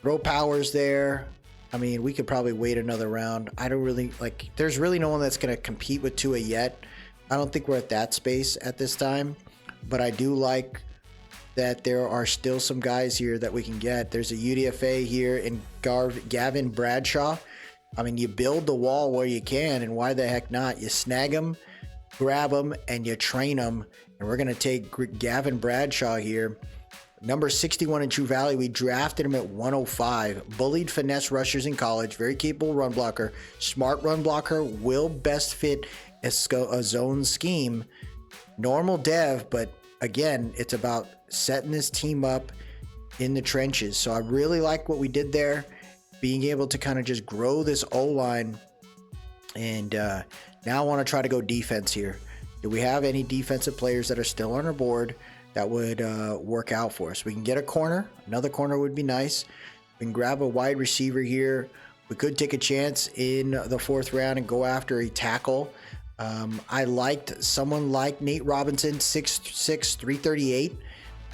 throw power's there. I mean, we could probably wait another round. I don't really there's really no one that's going to compete with Tua yet. I don't think we're at that space at this time. But I do like that there are still some guys here that we can get. There's a UDFA here in Gavin Bradshaw. I mean, you build the wall where you can, and why the heck not? You snag them, grab them, and you train them. And we're going to take Gavin Bradshaw here. Number 61 in true value. We drafted him at 105. Bullied finesse rushers in college. Very capable run blocker. Smart run blocker. Will best fit a zone scheme. Normal dev, but again, it's about setting this team up in the trenches. So I really like what we did there. Being able to kind of just grow this O-line. And now I want to try to go defense here. Do we have any defensive players that are still on our board that would work out for us? We can get a corner. Another corner would be nice. We can grab a wide receiver here. We could take a chance in the 4th round and go after a tackle. I liked someone like Nate Robinson, 6'6", 338.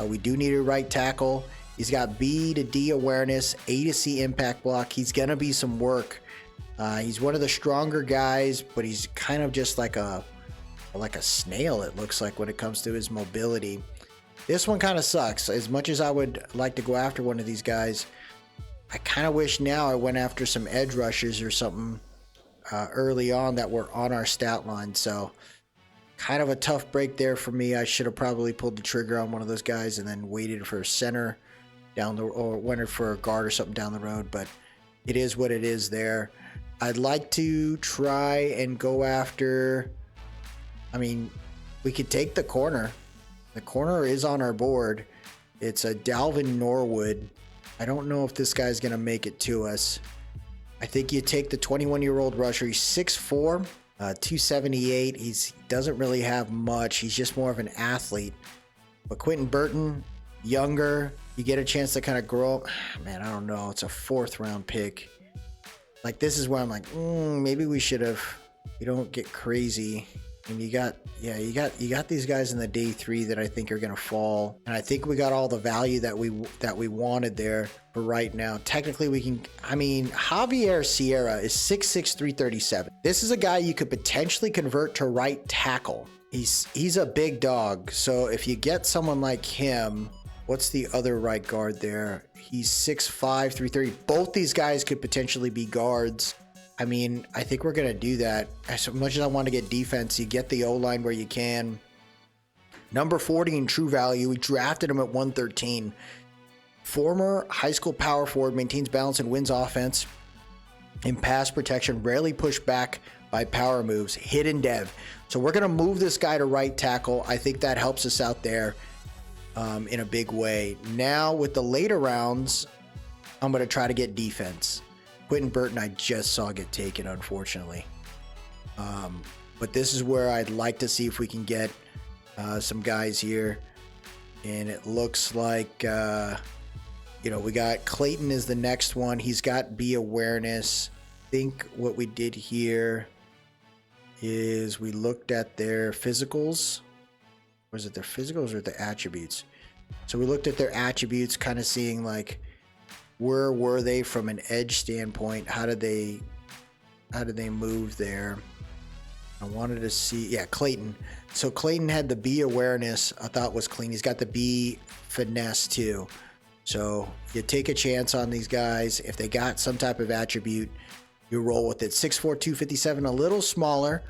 We do need a right tackle. He's got B to D awareness, A to C impact block. He's going to be some work. He's one of the stronger guys, but he's kind of just like a snail, it looks like, when it comes to his mobility. This one kind of sucks. As much as I would like to go after one of these guys, I kind of wish now I went after some edge rushers or something early on that were on our stat line. So kind of a tough break there for me. I should have probably pulled the trigger on one of those guys and then waited for a center or went for a guard or something down the road. But it is what it is there. I'd like to try and go after... I mean, we could take the corner. The corner is on our board. It's a Dalvin Norwood. I don't know if this guy's going to make it to us. I think you take the 21-year-old rusher. He's 6'4", 278. He doesn't really have much. He's just more of an athlete. But Quentin Burton, younger. You get a chance to kind of grow. Man, I don't know. It's a 4th round pick. Like, this is where I'm like, maybe we should have. You don't get crazy. And you got these guys in the day 3 that I think are going to fall. And I think we got all the value that we wanted there for right now. Technically, we can. I mean, Javier Sierra is 6'6", 337. This is a guy you could potentially convert to right tackle. He's a big dog. So if you get someone like him, what's the other right guard there? He's 6'5", 330. Both these guys could potentially be guards. I mean, I think we're going to do that. As much as I want to get defense, you get the O-line where you can. Number 40 in true value. We drafted him at 113. Former high school power forward, maintains balance and wins offense in pass protection, rarely pushed back by power moves, hidden dev. So we're going to move this guy to right tackle. I think that helps us out there in a big way. Now with the later rounds, I'm going to try to get defense. Quentin Burton I just saw get taken, unfortunately. But this is where I'd like to see if we can get some guys here. And it looks like, we got Clayton is the next one. He's got B awareness. I think what we did here is we looked at their physicals. Was it their physicals or their attributes? So we looked at their attributes, kind of seeing like, where were they from an edge standpoint? How did they move there? I wanted to see, Clayton. So Clayton had the B awareness, I thought was clean. He's got the B finesse too. So you take a chance on these guys. If they got some type of attribute, you roll with it. 6'4", 257, a little smaller,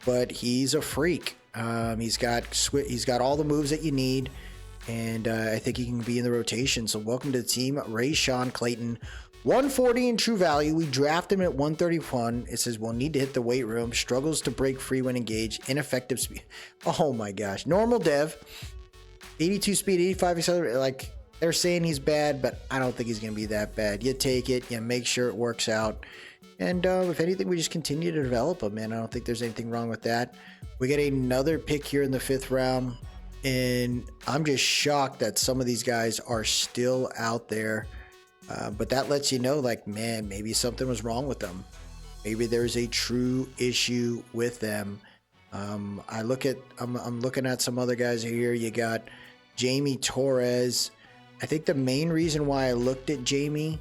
but he's a freak. He's got all the moves that you need. And I think he can be in the rotation. So welcome to the team, Rayshon Clayton. 140 in true value. We draft him at 131. It says we'll need to hit the weight room. Struggles to break free when engaged. Ineffective speed. Oh my gosh. Normal dev. 82 speed, 85 accelerator. Like, they're saying he's bad, but I don't think he's going to be that bad. You take it. You make sure it works out. And if anything, we just continue to develop him, man. I don't think there's anything wrong with that. We get another pick here in the 5th round. And I'm just shocked that some of these guys are still out there. But that lets you know, like, man, maybe something was wrong with them. Maybe there's a true issue with them. I'm looking at some other guys here. You got Jamie Torres. I think the main reason why I looked at Jamie,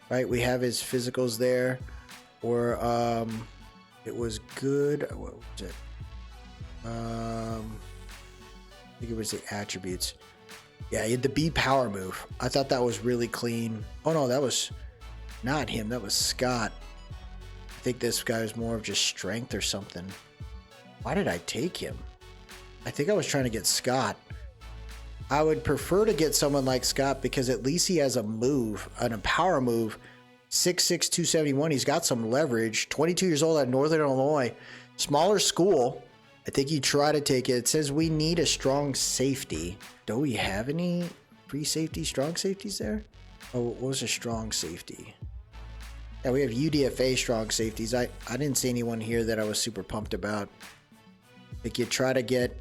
right, we have his physicals there. Or it was good. What was it? I think it was the attributes. Yeah, he had the B power move. I thought that was really clean. Oh no, that was not him. That was Scott. I think this guy was more of just strength or something. Why did I take him? I think I was trying to get Scott. I would prefer to get someone like Scott because at least he has a move, a power move. 6'6", 271. He's got some leverage. 22 years old at Northern Illinois. Smaller school. I think you try to take it. It says we need a strong safety. Do we have any free safety, strong safeties there? Oh, what was a strong safety? Yeah, we have UDFA strong safeties. I didn't see anyone here that I was super pumped about. Like you try to get,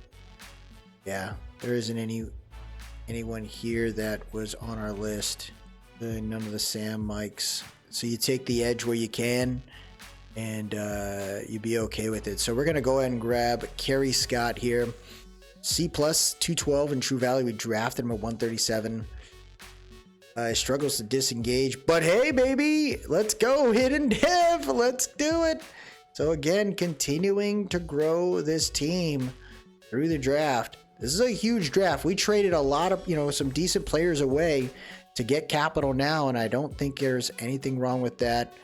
yeah, there isn't anyone here that was on our list. None of the Sam Mikes. So you take the edge where you can, and you be okay with it. So we're gonna go ahead and grab Kerry Scott here. C plus 212 in True Value. We drafted him at 137. Struggles to disengage, but hey, baby, let's go hidden dev. Let's do it. So again, continuing to grow this team through the draft. This is a huge draft. We traded a lot of, some decent players away to get capital now, and I don't think there's anything wrong with that.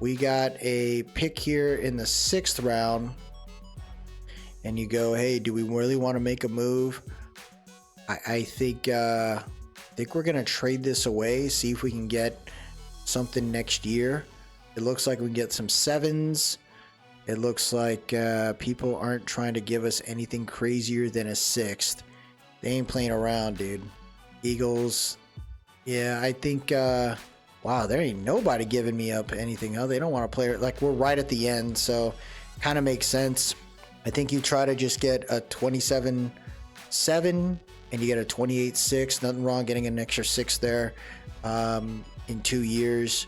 We got a pick here in the 6th round, and you go, hey, do we really want to make a move? I think we're gonna trade this away, see if we can get something next year. It looks like we can get some 7s. It looks like people aren't trying to give us anything crazier than a 6th. They ain't playing around, dude. Eagles. Yeah, I think, wow, there ain't nobody giving me up anything. Oh, they don't want to play it. Like, we're right at the end, so kind of makes sense. I think you try to just get a 27-7, and you get a 28-6. Nothing wrong getting an extra 6 there in 2 years.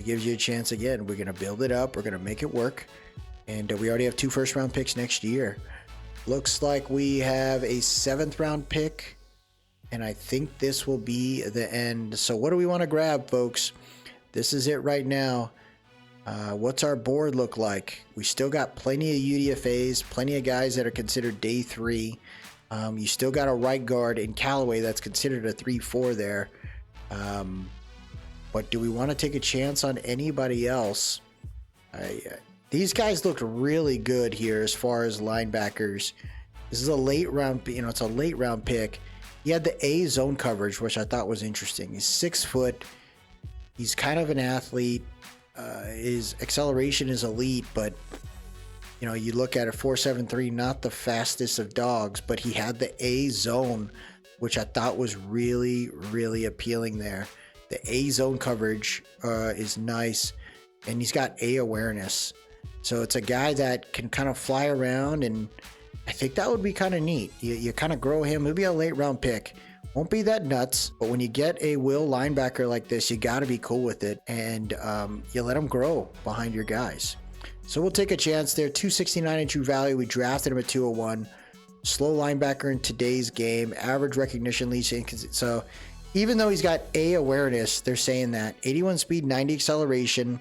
It gives you a chance again. We're going to build it up. We're going to make it work. And we already have 2 first-round picks next year. Looks like we have a 7th-round pick. And I think this will be the end. So what do we want to grab, folks? This is it right now. What's our board look like? We still got plenty of UDFAs, plenty of guys that are considered day 3. You still got a right guard in Callaway that's considered a 3-4 there. But do we want to take a chance on anybody else? These guys look really good here as far as linebackers. This is a late round, it's a late round pick. He had the A zone coverage, which I thought was interesting. He's 6 foot. He's kind of an athlete. His acceleration is elite, but you look at it, 4.73, not the fastest of dogs, but he had the A zone, which I thought was really, really appealing there. The A zone coverage is nice, and he's got A awareness. So it's a guy that can kind of fly around, and I think that would be kind of neat. You kind of grow him. Maybe a late round pick. Won't be that nuts, but when you get a will linebacker like this, you got to be cool with it, and you let him grow behind your guys. So we'll take a chance there. 269 in True Value. We drafted him at 201. Slow linebacker in today's game. Average recognition leads. So even though he's got A awareness, they're saying that 81 speed, 90 acceleration.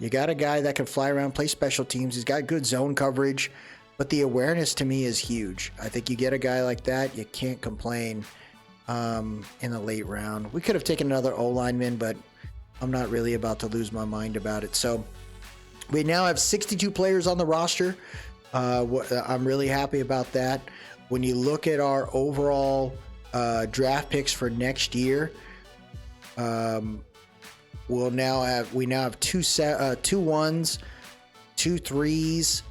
You got a guy that can fly around, play special teams. He's got good zone coverage, but the awareness to me is huge. I think you get a guy like that, you can't complain in the late round. We could have taken another O lineman, but I'm not really about to lose my mind about it. So we now have 62 players on the roster. I'm really happy about that. When you look at our overall draft picks for next year, we now have two 1s, 2 3s,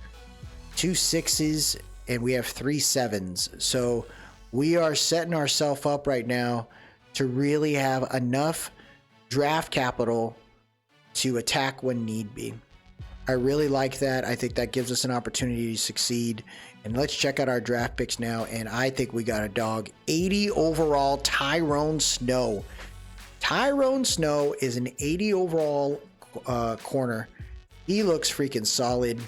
2 6s, and we have 3 7s. So we are setting ourselves up right now to really have enough draft capital to attack when need be. I really like that. I think that gives us an opportunity to succeed. And let's check out our draft picks now. And I think we got a dog. 80 overall, Tyrone Snow. Tyrone Snow is an 80 overall corner. He looks freaking solid.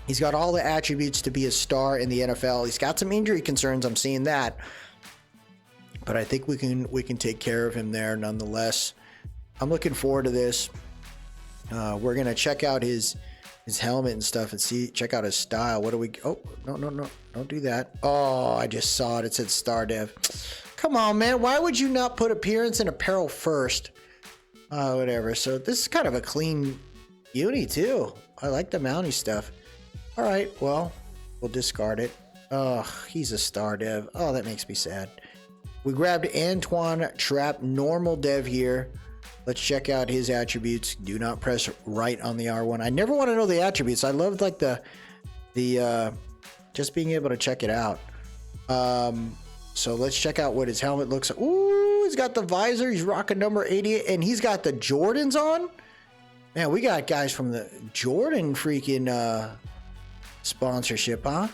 He's got all the attributes to be a star in the NFL. He's got some injury concerns. I'm seeing that. But I think we can take care of him there nonetheless. I'm looking forward to this. We're going to check out his helmet and stuff and check out his style. What do we... Oh, no. Don't do that. Oh, I just saw it. It said Star Dev. Come on, man. Why would you not put appearance and apparel first? Whatever. So this is kind of a clean uni, too. I like the Mountie stuff. All right. Well, we'll discard it. Oh, he's a Star Dev. Oh, that makes me sad. We grabbed Antoine Trapp, normal dev here. Let's check out his attributes. Do not press right on the R1. I never want to know the attributes. I love like the just being able to check it out. So let's check out what his helmet looks like. Ooh, he's got the visor. He's rocking number 88, and he's got the Jordans on. Man, we got guys from the Jordan freaking sponsorship, huh?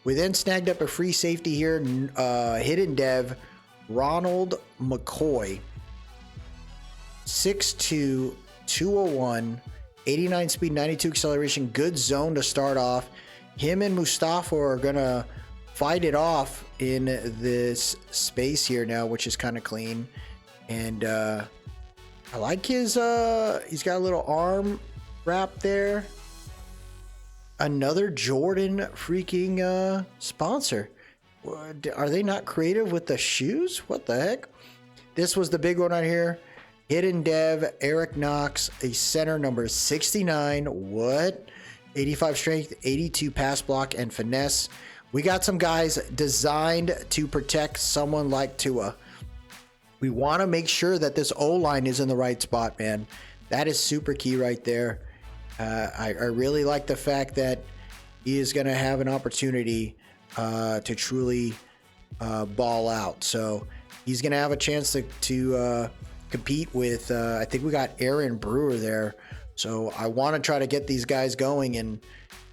We then snagged up a free safety here, hidden dev, Ronald McCoy. 6'2", 201, 89 speed, 92 acceleration, good zone to start off. Him and Mustafa are gonna fight it off in this space here now, which is kind of clean. And I like his he's got a little arm wrap there. Another Jordan freaking sponsor. Are they not creative with the shoes? What the heck? This was the big one right here. Hidden dev, Eric Knox, a center, number 69. What? 85 strength, 82 pass block, and finesse. We got some guys designed to protect someone like Tua. We want to make sure that this O-line is in the right spot, man. That is super key right there. I really like the fact that he is going to have an opportunity to truly ball out. So he's going to have a chance to compete with, I think we got Aaron Brewer there. So I want to try to get these guys going, and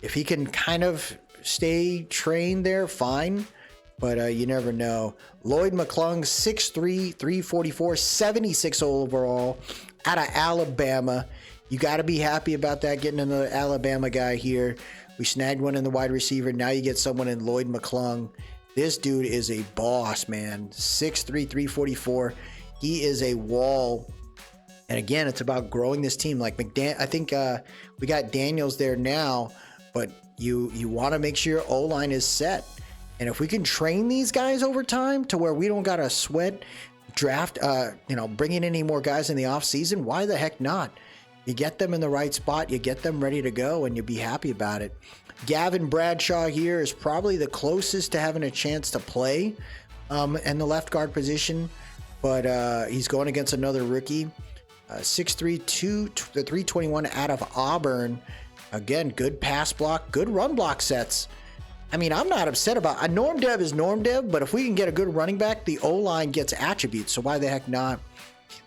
if he can kind of stay trained there, fine. But you never know. Lloyd McClung, 6'3", 344, 76 overall, out of Alabama. You got to be happy about that, getting another Alabama guy here. We snagged one in the wide receiver. Now you get someone in Lloyd McClung. This dude is a boss, man. 6'3", 344. He is a wall. And again, it's about growing this team. Like I think we got Daniels there now, but you want to make sure your O-line is set. And if we can train these guys over time to where we don't got to sweat draft, bringing in any more guys in the off season, why the heck not? You get them in the right spot, you get them ready to go, and you'll be happy about it. Gavin Bradshaw here is probably the closest to having a chance to play in the left guard position, but he's going against another rookie. 6'3", 321 out of Auburn. Again, good pass block, good run block sets. I mean, I'm not upset about it. Norm dev is norm dev, but if we can get a good running back, the O-line gets attributes, so why the heck not?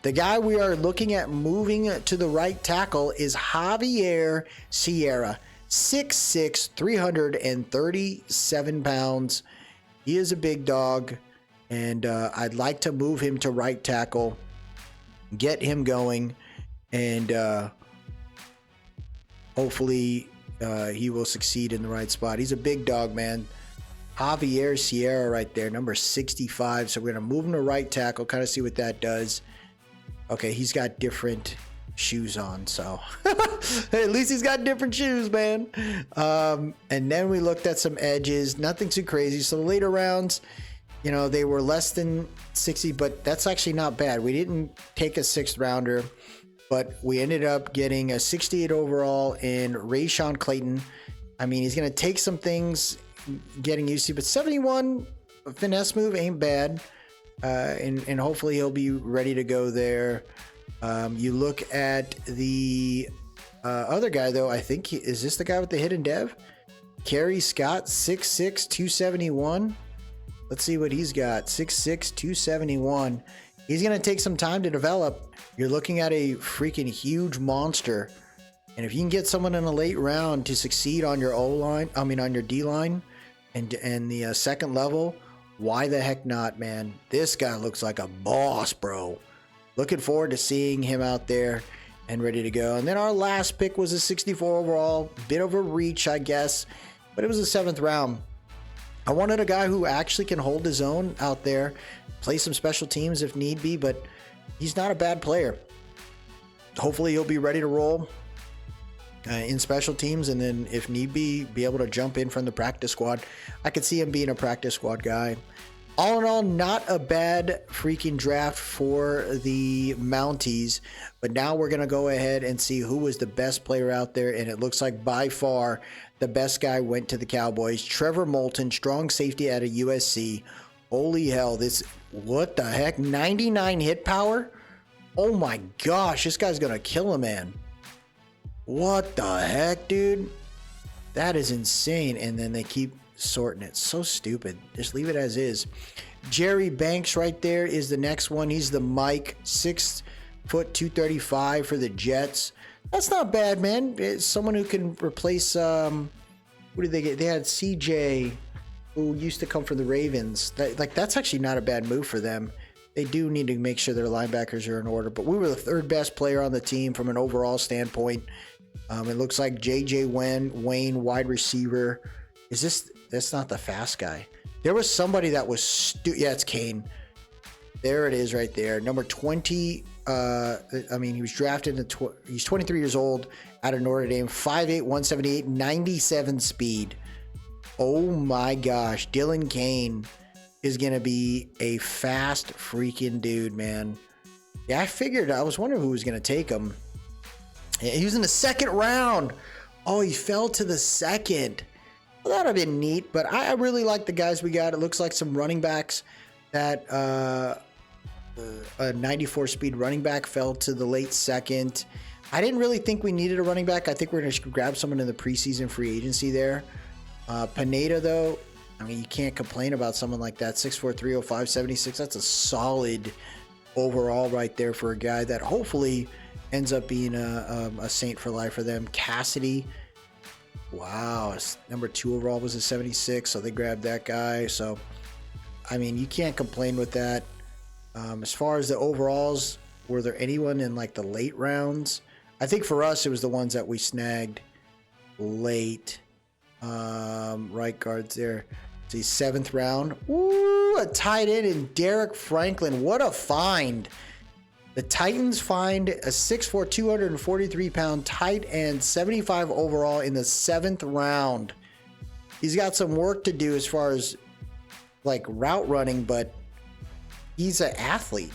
The guy we are looking at moving to the right tackle is Xavier Sierra, 6'6", 337 pounds. He is a big dog, and I'd like to move him to right tackle, get him going, and hopefully he will succeed in the right spot. He's a big dog, man. Xavier Sierra right there, number 65. So we're going to move him to right tackle, kind of see what that does. Okay, he's got different shoes on, so at least he's got different shoes, man. And then we looked at some edges, nothing too crazy. So the later rounds, they were less than 60, but that's actually not bad. We didn't take a sixth rounder, but we ended up getting a 68 overall in Rashawn Clayton. I mean, he's going to take some things getting used to, but 71 finesse move ain't bad. And hopefully he'll be ready to go there. You look at the other guy, though. I think is this the guy with the hidden dev? Kerry Scott, 6'6", 271. Let's see what he's got. 6'6", 271. He's going to take some time to develop. You're looking at a freaking huge monster. And if you can get someone in a late round to succeed on your O-line, on your D-line and the second level, why the heck not, man? This guy looks like a boss, bro. Looking forward to seeing him out there and ready to go. And then our last pick was a 64 overall. Bit of a reach, I guess, but it was the 7th round. I wanted a guy who actually can hold his own out there, play some special teams if need be, but he's not a bad player. Hopefully he'll be ready to roll in special teams, and then if need be able to jump in from the practice squad. I could see him being a practice squad guy. All in all, not a bad freaking draft for the Mounties, but now we're going to go ahead and see who was the best player out there, and it looks like by far the best guy went to the Cowboys. Trevor Moulton, strong safety out of USC, Holy hell, what the heck? 99 hit power? Oh my gosh, this guy's gonna kill a man. What the heck, dude? That is insane. And then they keep sorting it. So stupid. Just leave it as is. Jerry Banks right there is the next one. He's the Mike, 6 foot 235 for the Jets. That's not bad, man. It's someone who can replace, what did they get? They had CJ, who used to come from the Ravens. That's actually not a bad move for them. They do need to make sure their linebackers are in order, but we were the third best player on the team from an overall standpoint. It looks like JJ Wayne, wide receiver. That's not the fast guy. There was somebody that was yeah, it's Kane. There it is right there. Number 20. He was drafted he's 23 years old out of Notre Dame. 5'8", 178, 97 speed. Oh my gosh. Dylan Kane is going to be a fast freaking dude, man. Yeah, I was wondering who was going to take him. He was in the second round. Oh, he fell to the second. Well, that would have been neat, but I really like the guys we got. It looks like some running backs that a 94 speed running back fell to the late second. I didn't really think we needed a running back. I think we're going to grab someone in the preseason free agency there. Pineda, though, I mean, you can't complain about someone like that. 6'4", 305, 76. That's a solid overall right there for a guy that hopefully ends up being a saint for life for them. Cassidy, wow, number 2 overall was a 76, so they grabbed that guy. So, I mean, you can't complain with that. As far as the overalls, were there anyone in like the late rounds? I think for us, it was the ones that we snagged late. Right guards there. See, 7th round. Ooh, a tight end in Derek Franklin. What a find. The Titans find a 6'4", 243-pound tight end, 75 overall in the 7th round. He's got some work to do as far as like route running, but he's an athlete,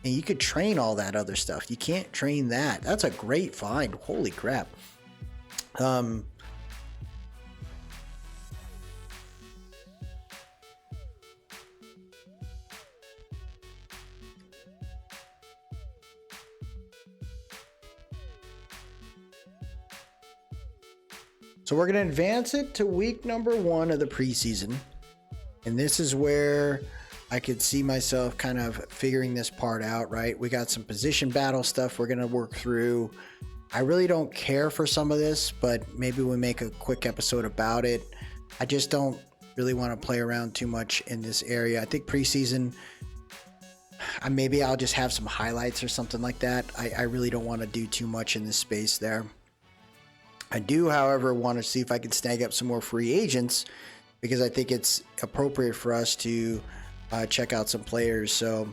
and you could train all that other stuff. You can't train that. That's a great find. Holy crap. So we're going to advance it to week number 1 of the preseason. And this is where I could see myself kind of figuring this part out, right? We got some position battle stuff we're going to work through. I really don't care for some of this, but maybe we'll make a quick episode about it. I just don't really want to play around too much in this area. I think preseason, maybe I'll just have some highlights or something like that. I really don't want to do too much in this space there. I do, however, want to see if I can snag up some more free agents, because I think it's appropriate for us to check out some players. So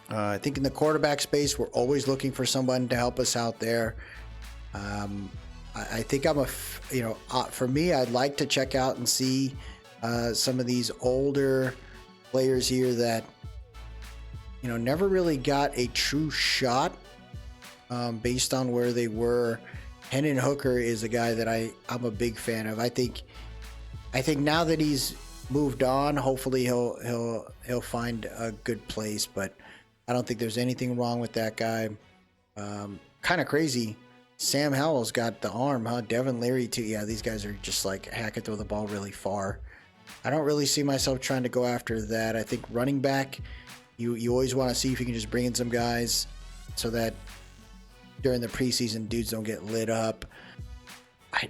I think in the quarterback space, we're always looking for someone to help us out there. I think for me, I'd like to check out and see some of these older players here that, never really got a true shot based on where they were. Hendon Hooker is a guy that I'm a big fan of. I think now that he's moved on, hopefully he'll find a good place, but I don't think there's anything wrong with that guy. Kind of crazy. Sam Howell's got the arm, huh? Devin Leary too. Yeah, these guys are just like hack and throw the ball really far. I don't really see myself trying to go after that. I think running back, you always want to see if you can just bring in some guys so that during the preseason dudes don't get lit up.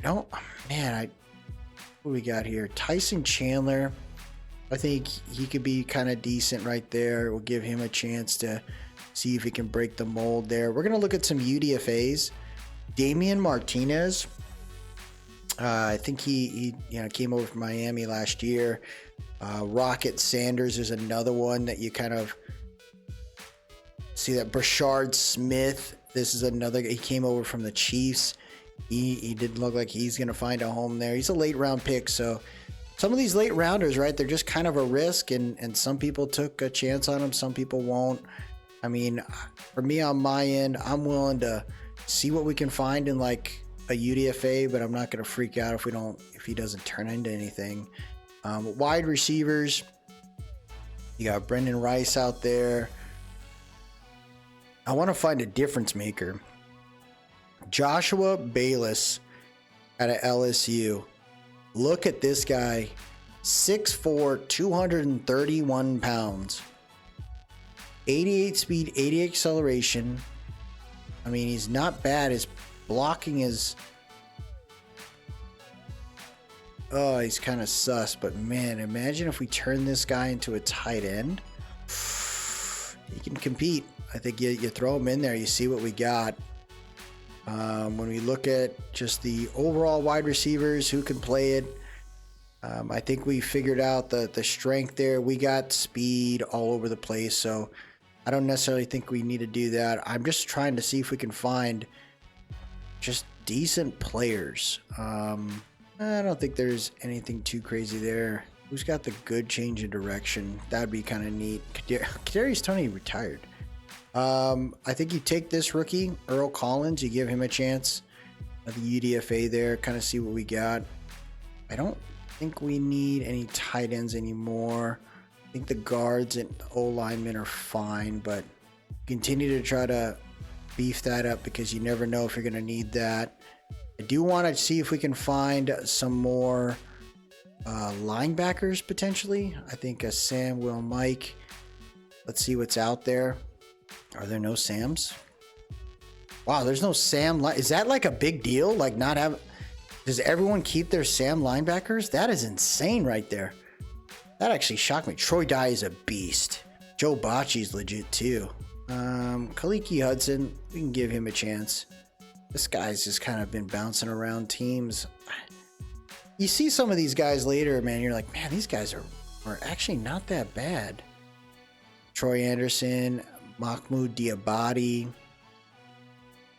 What do we got here? Tyson Chandler. I think he could be kind of decent right there. We'll give him a chance to see if he can break the mold there. We're going to look at some UDFAs. Damian Martinez. I think he came over from Miami last year. Rocket Sanders is another one that you kind of see. That Brashard Smith. This is another guy. He came over from the Chiefs. He didn't look like he's going to find a home there. He's a late round pick. So some of these late rounders, right, they're just kind of a risk, and some people took a chance on him. Some people won't. I mean, for me on my end, I'm willing to see what we can find in like a UDFA, but I'm not going to freak out if he doesn't turn into anything. Wide receivers, You got Brendan Rice out there. I want to find a difference maker. Joshua Bayless out of LSU. Look at this guy. 6'4", 231 pounds. 88 speed, 88 acceleration. I mean, he's not bad. His blocking is... Oh, he's kind of sus. But man, imagine if we turn this guy into a tight end. He can compete. I think you throw him in there, you see what we got. When we look at just the overall wide receivers who can play it, I think we figured out the strength there. We got speed all over the place, so I don't necessarily think we need to do that. I'm just trying to see if we can find just decent players. I don't think there's anything too crazy there. Who's got the good change in direction? That'd be kind of neat. Kadarius Toney retired. I think you take this rookie, Earl Collins, you give him a chance at the UDFA there, kind of see what we got. I don't think we need any tight ends anymore. I think the guards and O linemen are fine, but continue to try to beef that up because you never know if you're going to need that. I do want to see if we can find some more linebackers potentially. I think a Sam, Will, Mike. Let's see what's out there. Are there no Sams? Wow, there's no Sam. Is that like a big deal? Like not have... Does everyone keep their Sam linebackers? That is insane right there. That actually shocked me. Troy Dye is a beast. Joe Bocci's legit too. Kaliki Hudson, we can give him a chance. This guy's just kind of been bouncing around teams. You see some of these guys later, man, you're like, man, these guys are actually not that bad. Troy Anderson, Mahmoud Diabate,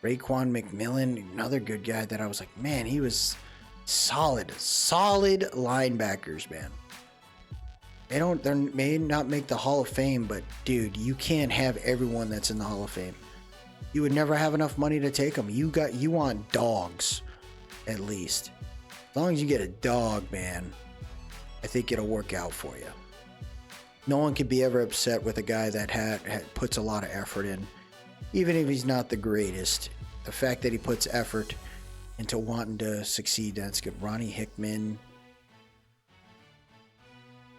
Raekwon McMillan, another good guy that I was like, man, he was solid linebackers, man. They may not make the Hall of Fame, but dude, you can't have everyone that's in the Hall of Fame. You would never have enough money to take them. You want dogs, at least. As long as you get a dog, man, I think it'll work out for you. No one could be ever upset with a guy that puts a lot of effort in. Even if he's not the greatest, the fact that he puts effort into wanting to succeed, that's good. Ronnie Hickman,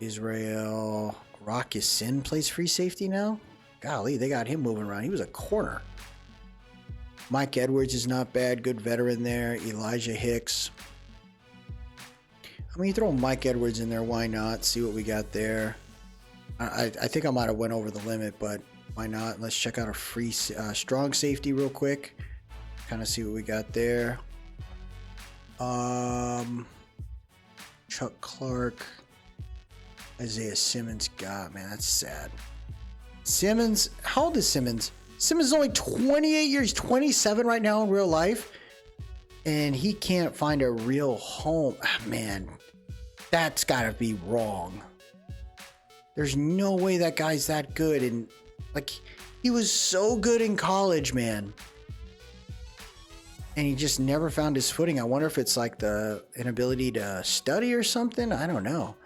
Israel, Rock Sin plays free safety now? Golly, they got him moving around. He was a corner. Mike Edwards is not bad. Good veteran there. Elijah Hicks. I mean, you throw Mike Edwards in there. Why not? See what we got there. I think I might have went over the limit, but why not? Let's check out a free strong safety real quick. Kind of see what we got there. Chuck Clark. Isaiah Simmons. God, man, that's sad. Simmons. How old is Simmons? Simmons is only 28 years, 27 right now in real life. And he can't find a real home. Man, that's got to be wrong. There's no way that guy's that good. And like, he was so good in college, man. And he just never found his footing. I wonder if it's like the inability to study or something. I don't know.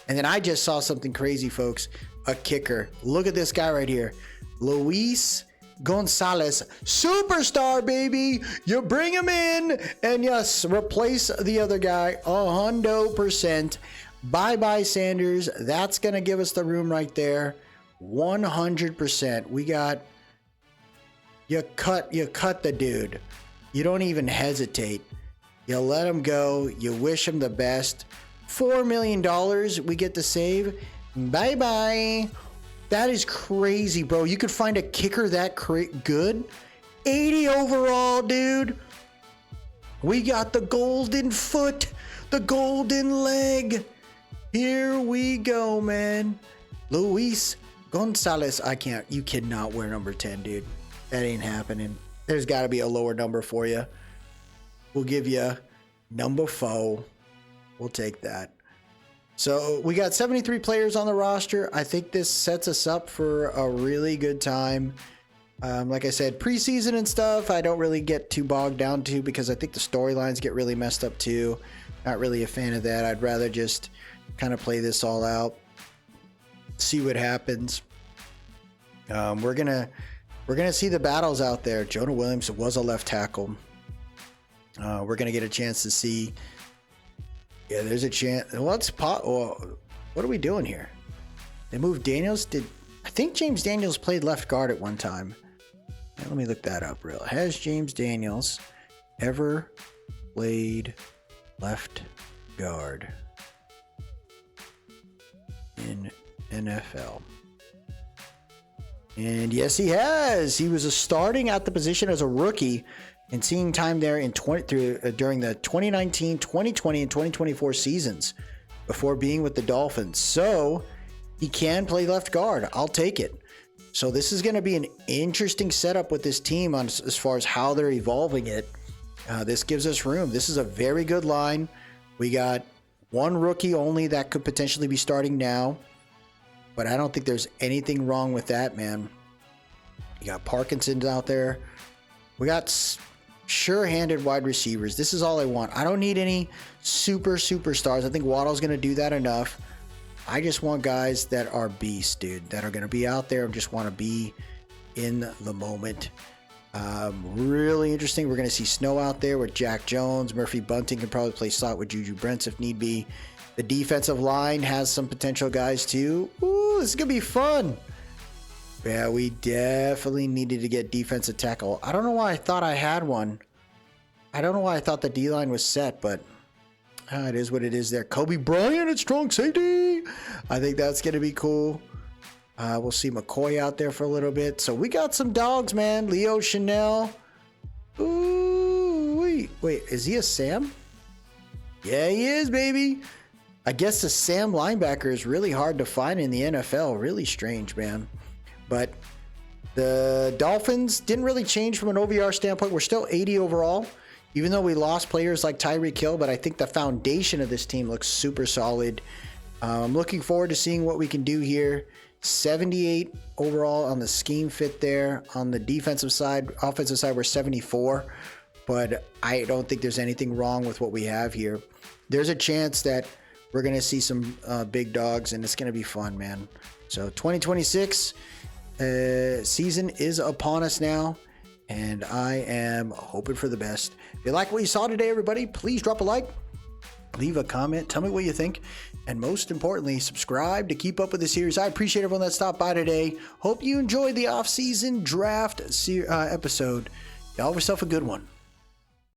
And then I just saw something crazy, folks. A kicker. Look at this guy right here. Luis Gonzalez. Superstar, baby. You bring him in. And yes, replace the other guy 100%. Bye-bye, Sanders. That's going to give us the room right there. 100%. We got... You cut the dude. You don't even hesitate. You let him go. You wish him the best. $4 million we get to save. Bye-bye. That is crazy, bro. You could find a kicker that good. 80 overall, dude. We got the golden foot. The golden leg. Here we go, man. Luis Gonzalez. You cannot wear number 10, dude. That ain't happening. There's got to be a lower number for you. We'll give you number 4. We'll take that. So we got 73 players on the roster. I think this sets us up for a really good time. Like I said, preseason and stuff, I don't really get too bogged down to because I think the storylines get really messed up too. Not really a fan of that. I'd rather just kind of play this all out. see what happens. We're gonna see the battles out there. Jonah Williams was a left tackle. We're gonna get a chance to see. Yeah, there's a chance. What are we doing here? They moved Daniels. I think James Daniels played left guard at one time? Let me look that up real. Has James Daniels ever played left guard in NFL? And yes, he has. He was starting at the position as a rookie and seeing time there during the 2019, 2020, and 2024 seasons before being with the Dolphins. So he can play left guard. I'll take it. So this is going to be an interesting setup with this team as far as how they're evolving it. This gives us room. This is a very good line. We got one rookie only that could potentially be starting now, but I don't think there's anything wrong with that, man. You got Parkinson's out there. We got sure-handed wide receivers. This is all I want. I don't need any superstars. I think Waddle's going to do that enough. I just want guys that are beasts, dude, that are going to be out there and just want to be in the moment. Really interesting. We're going to see Snow out there with Jack Jones. Murphy Bunting can probably play slot with Juju Brents if need be. The defensive line has some potential guys too. Ooh, this is going to be fun. Yeah, we definitely needed to get defensive tackle. I don't know why I thought I had one. I don't know why I thought the D-line was set, but it is what it is there. Kobe Bryant at strong safety. I think that's going to be cool. We'll see McCoy out there for a little bit. So we got some dogs, man. Leo Chanel. Ooh, wait, is he a Sam? Yeah, he is, baby. I guess the Sam linebacker is really hard to find in the NFL. Really strange, man. But the Dolphins didn't really change from an OVR standpoint. We're still 80 overall, even though we lost players like Tyreek Hill. But I think the foundation of this team looks super solid. I'm looking forward to seeing what we can do here. 78 overall on the scheme fit there. On the defensive side, offensive side, we're 74. But I don't think there's anything wrong with what we have here. There's a chance that we're going to see some big dogs, and it's going to be fun, man. So 2026 season is upon us now, and I am hoping for the best. If you like what you saw today, everybody, please drop a like, leave a comment, tell me what you think, and most importantly, subscribe to keep up with the series. I appreciate everyone that stopped by today. Hope you enjoyed the off-season draft episode. Y'all have yourself a good one.